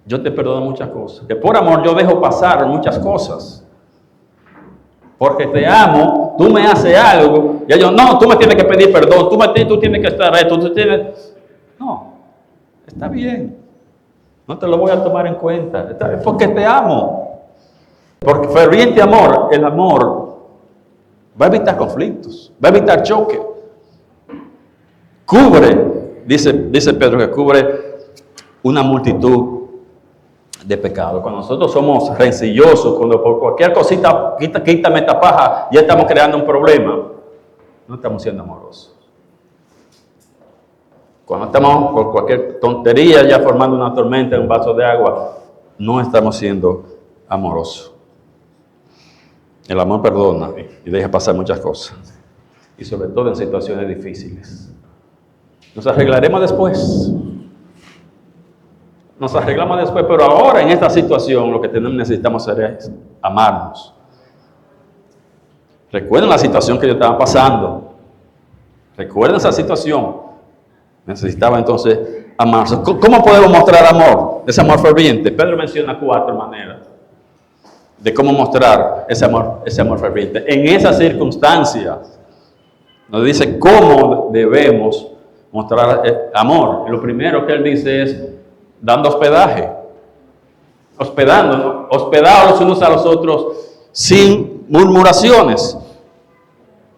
yo te perdono muchas cosas. Que por amor yo dejo pasar muchas cosas. Porque te amo, tú me haces algo, y ellos, no, tú me tienes que pedir perdón, tú tienes que estar ahí, tú tienes... No, está bien, no te lo voy a tomar en cuenta, está bien, porque te amo. Porque ferviente amor, el amor va a evitar conflictos, va a evitar choque. Cubre, dice Pedro, que cubre una multitud de pecado. Cuando nosotros somos rencillosos, cuando por cualquier cosita, quítame esta paja, ya estamos creando un problema, no estamos siendo amorosos. Cuando estamos por cualquier tontería ya formando una tormenta en un vaso de agua, no estamos siendo amorosos. El amor perdona y deja pasar muchas cosas. Y sobre todo en situaciones difíciles. Nos arreglaremos después. Nos arreglamos después, pero ahora en esta situación lo que necesitamos hacer es amarnos. Recuerden la situación que yo estaba pasando. Recuerden esa situación. Necesitaba entonces amarse. ¿Cómo podemos mostrar amor? Ese amor ferviente. Pedro menciona 4 maneras de cómo mostrar ese amor ferviente. En esas circunstancias, nos dice cómo debemos mostrar amor. Lo primero que él dice es dando hospedaje. Hospedándonos, hospedados los unos a los otros sin murmuraciones.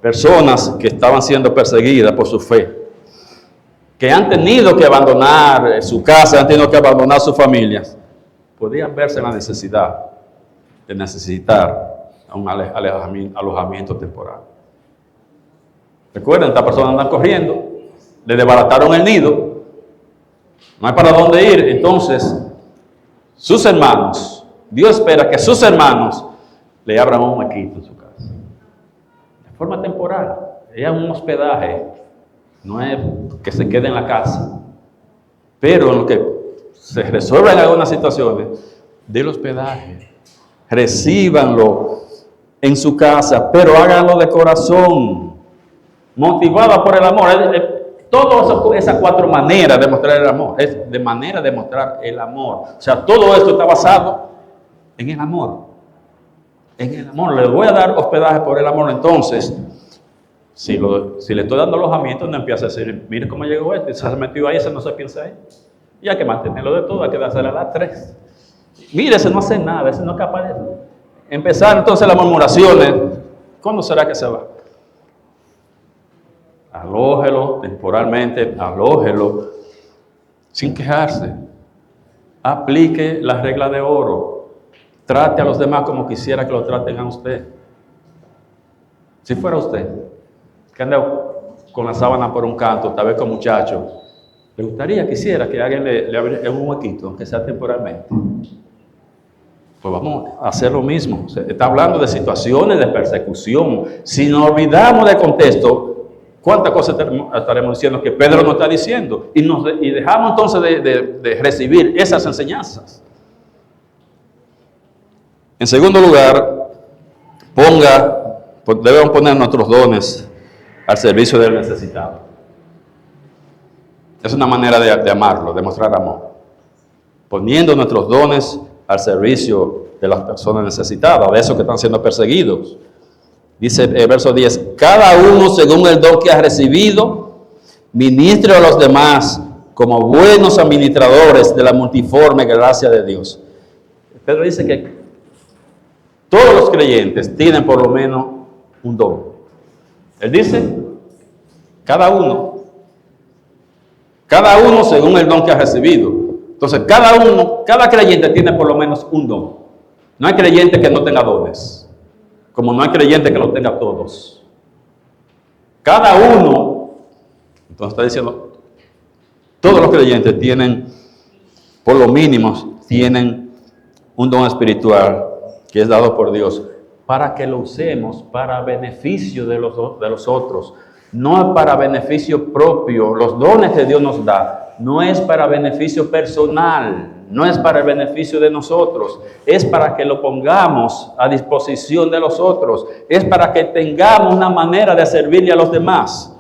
Personas que estaban siendo perseguidas por su fe, que han tenido que abandonar su casa, han tenido que abandonar sus familias, podían verse en la necesidad de necesitar un alojamiento temporal. Recuerden, estas personas andan corriendo, le desbarataron el nido, no hay para dónde ir. Entonces, sus hermanos, Dios espera que sus hermanos le abran un huequito en su casa. De forma temporal, es un hospedaje, no es que se quede en la casa. Pero en lo que se resuelven algunas situaciones, del hospedaje, recíbanlo en su casa, pero háganlo de corazón, motivado por el amor. Todas esas 4 maneras de mostrar el amor, es de manera de mostrar el amor. O sea, todo esto está basado en el amor. En el amor. Le voy a dar hospedaje por el amor. Entonces, si le estoy dando alojamiento, no empieza a decir, mire cómo llegó este, se ha metido ahí, ese no se piensa ahí. Y hay que mantenerlo de todo, hay que dársela a las 3. Mire, ese no hace nada, ese no es capaz de empezar entonces las murmuraciones. ¿Cuándo será que se va? Alójelo temporalmente, alójelo sin quejarse. Aplique la regla de oro. Trate a los demás como quisiera que lo traten a usted. Si fuera usted, que anda con la sábana por un canto, tal vez con muchachos, ¿le gustaría, quisiera que alguien le abriera un huequito, aunque sea temporalmente? Pues vamos a hacer lo mismo. Está hablando de situaciones de persecución. Si nos olvidamos del contexto, ¿cuántas cosas estaremos diciendo que Pedro nos está diciendo? Y dejamos entonces de recibir esas enseñanzas. En segundo lugar, debemos poner nuestros dones al servicio del necesitado. Es una manera de amarlo, de mostrar amor. Poniendo nuestros dones al servicio de las personas necesitadas, de esos que están siendo perseguidos. Dice el verso 10, cada uno según el don que ha recibido, ministre a los demás como buenos administradores de la multiforme gracia de Dios. Pedro dice que todos los creyentes tienen por lo menos un don. Él dice, cada uno según el don que ha recibido. Entonces, cada creyente tiene por lo menos un don. No hay creyente que no tenga dones, como no hay creyente que los tenga todos. Cada uno, entonces está diciendo, todos los creyentes tienen, por lo mínimo, tienen un don espiritual que es dado por Dios para que lo usemos para beneficio de los otros. No es para beneficio propio. Los dones que Dios nos da no es para beneficio personal, no es para el beneficio de nosotros, es para que lo pongamos a disposición de los otros, es para que tengamos una manera de servirle a los demás.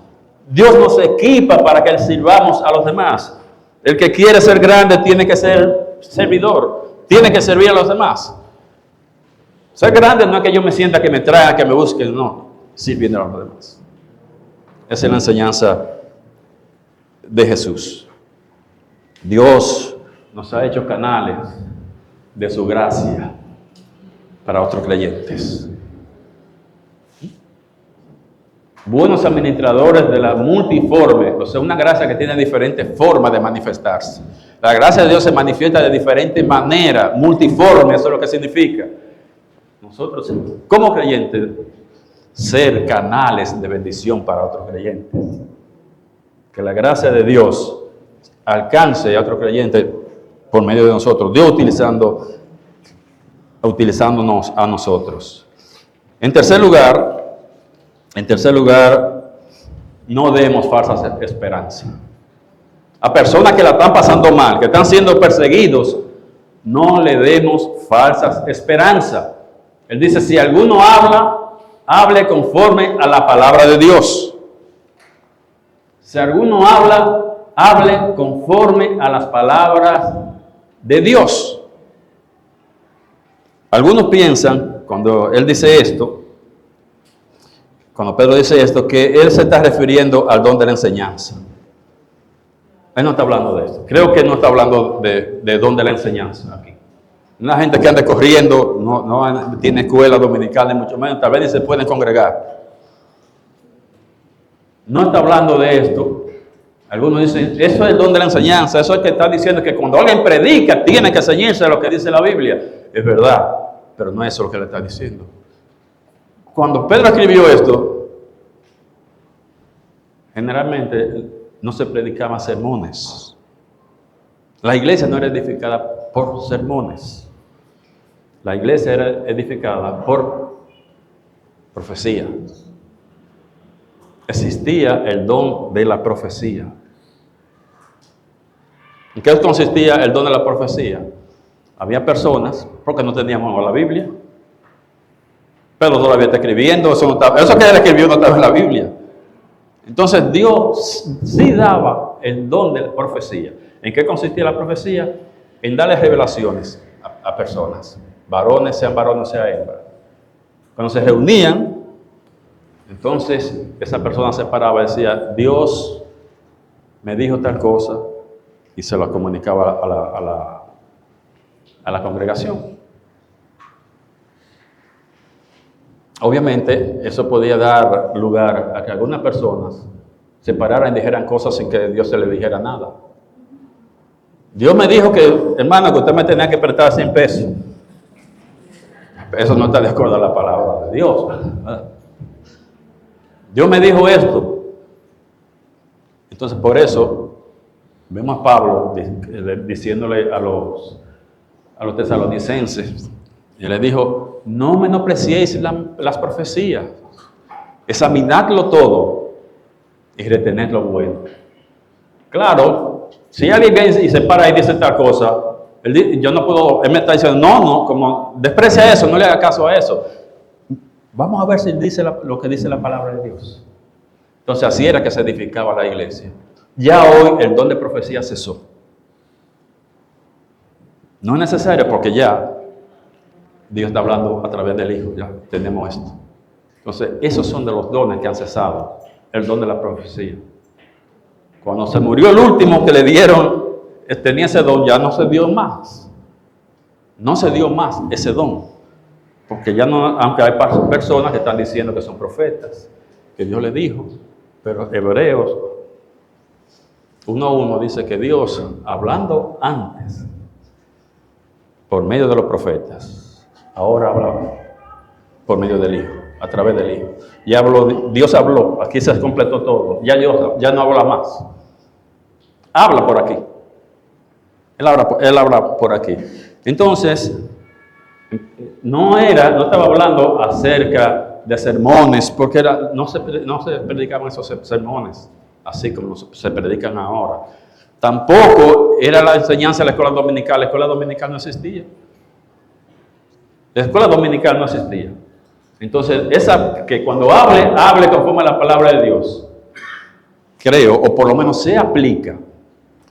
Dios nos equipa para que sirvamos a los demás. El que quiere ser grande tiene que ser servidor, tiene que servir a los demás. Ser grande no es que yo me sienta, que me traigan, que me busquen, no, sirviendo a los demás. Esa es la enseñanza de Jesús. Dios nos ha hecho canales de su gracia para otros creyentes. Buenos administradores de la multiforme, o sea, una gracia que tiene diferentes formas de manifestarse. La gracia de Dios se manifiesta de diferentes maneras, multiforme, eso es lo que significa. Nosotros, como creyentes, ser canales de bendición para otros creyentes. que la gracia de Dios alcance a otro creyente por medio de nosotros, Dios utilizándonos a nosotros. En tercer lugar, no demos falsas esperanzas. A personas que la están pasando mal, que están siendo perseguidos, no le demos falsas esperanzas. Él dice, si alguno habla, hable conforme a la palabra de Dios. Si alguno habla, hable conforme a las palabras de Dios. Algunos piensan, cuando él dice esto, cuando Pedro dice esto, que él se está refiriendo al don de la enseñanza. Él no está hablando de esto. Creo que no está hablando de don de la enseñanza aquí. Una gente que anda corriendo, no tiene escuela dominical, ni mucho menos, tal vez ni se pueden congregar. No está hablando de esto. Algunos dicen, eso es el don de la enseñanza, eso es que está diciendo que cuando alguien predica, tiene que ceñirse a lo que dice la Biblia. Es verdad, pero no es eso lo que le está diciendo. Cuando Pedro escribió esto, generalmente no se predicaban sermones. La iglesia no era edificada por sermones. La iglesia era edificada por profecía. Existía el don de la profecía. ¿En qué consistía el don de la profecía? Había personas, porque no teníamos la Biblia. Pedro todavía está escribiendo, eso que él escribió no estaba en la Biblia. Entonces Dios sí daba el don de la profecía. ¿En qué consistía la profecía? En darle revelaciones a personas, varones, sean hembras. Cuando se reunían, entonces esa persona se paraba y decía, Dios me dijo tal cosa, y se lo comunicaba a la congregación. Obviamente, eso podía dar lugar a que algunas personas se pararan y dijeran cosas sin que Dios se le dijera nada. Dios me dijo que, hermano, que usted me tenía que prestar 100 pesos. Eso no está de acuerdo a la palabra de Dios, ¿verdad? Dios me dijo esto. Entonces, por eso, vemos a Pablo diciéndole a los tesalonicenses, y le dijo, no menospreciéis las profecías, examinadlo todo y retened lo bueno. Claro, si alguien viene y se para y dice tal cosa, él me está diciendo, no, como desprecia eso, no le haga caso a eso. Vamos a ver si dice lo que dice la palabra de Dios. Entonces así era que se edificaba la iglesia. Ya hoy el don de profecía cesó. No es necesario porque ya Dios está hablando a través del Hijo, ya tenemos esto. Entonces, esos son de los dones que han cesado, el don de la profecía. Cuando se murió el último que le dieron, tenía ese don, ya no se dio más. No se dio más ese don. Porque ya no, aunque hay personas que están diciendo que son profetas, que Dios les dijo, pero Hebreos 1:1 dice que Dios, hablando antes, por medio de los profetas, ahora habla por medio del Hijo, a través del Hijo. Ya Dios habló, aquí se completó todo. Ya Dios ya no habla más. Habla por aquí. Él habla por aquí. Entonces, no estaba hablando acerca de sermones, porque no se predicaban esos sermones, así como se predican ahora. Tampoco era la enseñanza de la escuela dominical. La escuela dominical no existía. La escuela dominical no existía. Entonces, que cuando hable conforme a la palabra de Dios, creo, o por lo menos se aplica,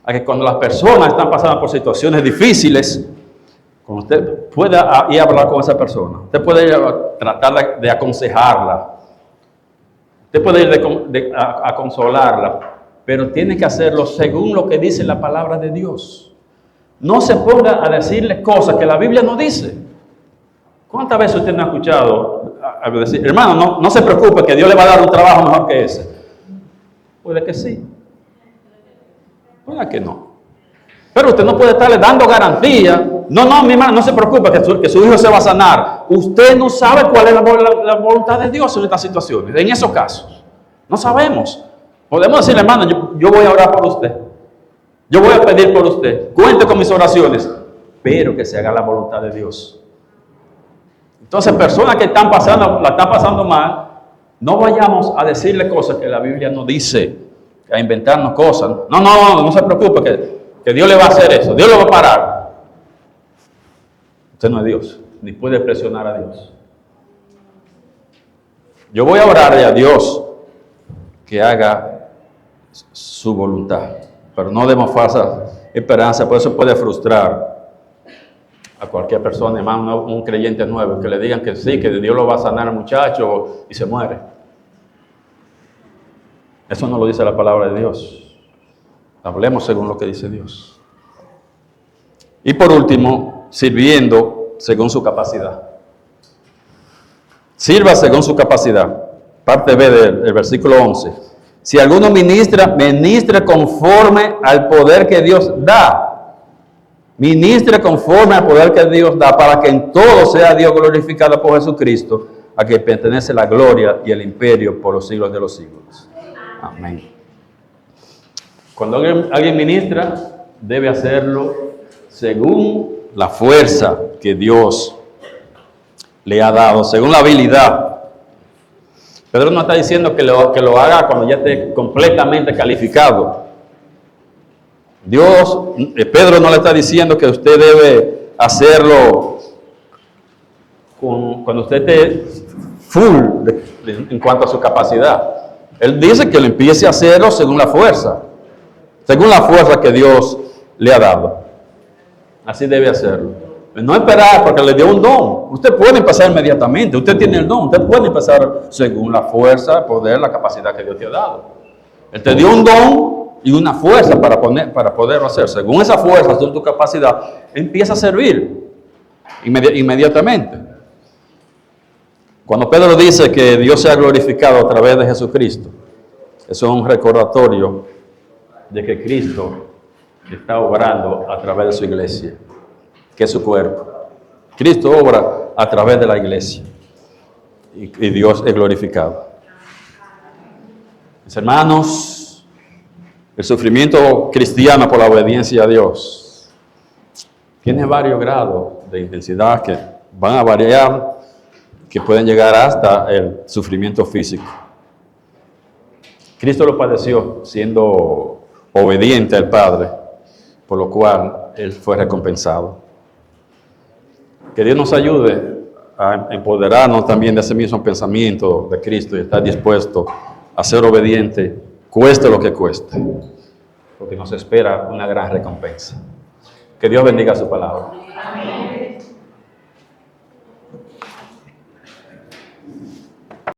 a que cuando las personas están pasando por situaciones difíciles, cuando usted pueda ir a hablar con esa persona, usted puede ir a tratar de aconsejarla, usted puede ir a consolarla, pero tiene que hacerlo según lo que dice la palabra de Dios. No se ponga a decirle cosas que la Biblia no dice. ¿Cuántas veces usted no ha escuchado a decir, hermano, no se preocupe que Dios le va a dar un trabajo mejor que ese? Puede que sí, puede que no. Pero usted no puede estarle dando garantía. No, mi hermano, no se preocupe que su hijo se va a sanar. Usted no sabe cuál es la voluntad de Dios en estas situaciones, en esos casos. No sabemos. Podemos decirle, hermano, yo voy a orar por usted. Yo voy a pedir por usted. Cuente con mis oraciones. Pero que se haga la voluntad de Dios. Entonces, personas que la están pasando mal, no vayamos a decirle cosas que la Biblia no dice, a inventarnos cosas. No se preocupe, que Dios le va a hacer eso. Dios lo va a parar. Usted no es Dios, ni puede presionar a Dios. Yo voy a orarle a Dios que haga su voluntad, pero no demos falsa esperanza, por eso puede frustrar a cualquier persona, más un creyente nuevo, que le digan que sí, que Dios lo va a sanar al muchacho y se muere. Eso no lo dice la palabra de Dios. Hablemos según lo que dice Dios. Y por último, sirviendo según su capacidad. Sirva según su capacidad. Parte B del versículo 11. Si alguno ministre conforme al poder que Dios da. Ministre conforme al poder que Dios da, para que en todo sea Dios glorificado por Jesucristo, a quien pertenece la gloria y el imperio por los siglos de los siglos. Amén. Cuando alguien ministra, debe hacerlo según la fuerza que Dios le ha dado, según la habilidad. Pedro no está diciendo que lo haga cuando ya esté completamente calificado. Pedro no le está diciendo que usted debe hacerlo cuando usted esté full en cuanto a su capacidad. Él dice que lo empiece a hacerlo según la fuerza que Dios le ha dado. Así debe hacerlo. No esperar porque le dio un don. Usted puede empezar inmediatamente. Usted tiene el don. Usted puede empezar según la fuerza, el poder, la capacidad que Dios te ha dado. Él te dio un don y una fuerza para poderlo hacer. Según esa fuerza, según tu capacidad, empieza a servir inmediatamente. Cuando Pedro dice que Dios sea glorificado a través de Jesucristo, eso es un recordatorio de que Cristo está obrando a través de su iglesia, que es su cuerpo. Cristo obra a través de la iglesia y Dios es glorificado. Mis hermanos, el sufrimiento cristiano por la obediencia a Dios tiene varios grados de intensidad que van a variar, que pueden llegar hasta el sufrimiento físico. Cristo lo padeció siendo obediente al Padre, por lo cual Él fue recompensado. Que Dios nos ayude a empoderarnos también de ese mismo pensamiento de Cristo y estar dispuesto a ser obediente, cueste lo que cueste, porque nos espera una gran recompensa. Que Dios bendiga su palabra. Amén.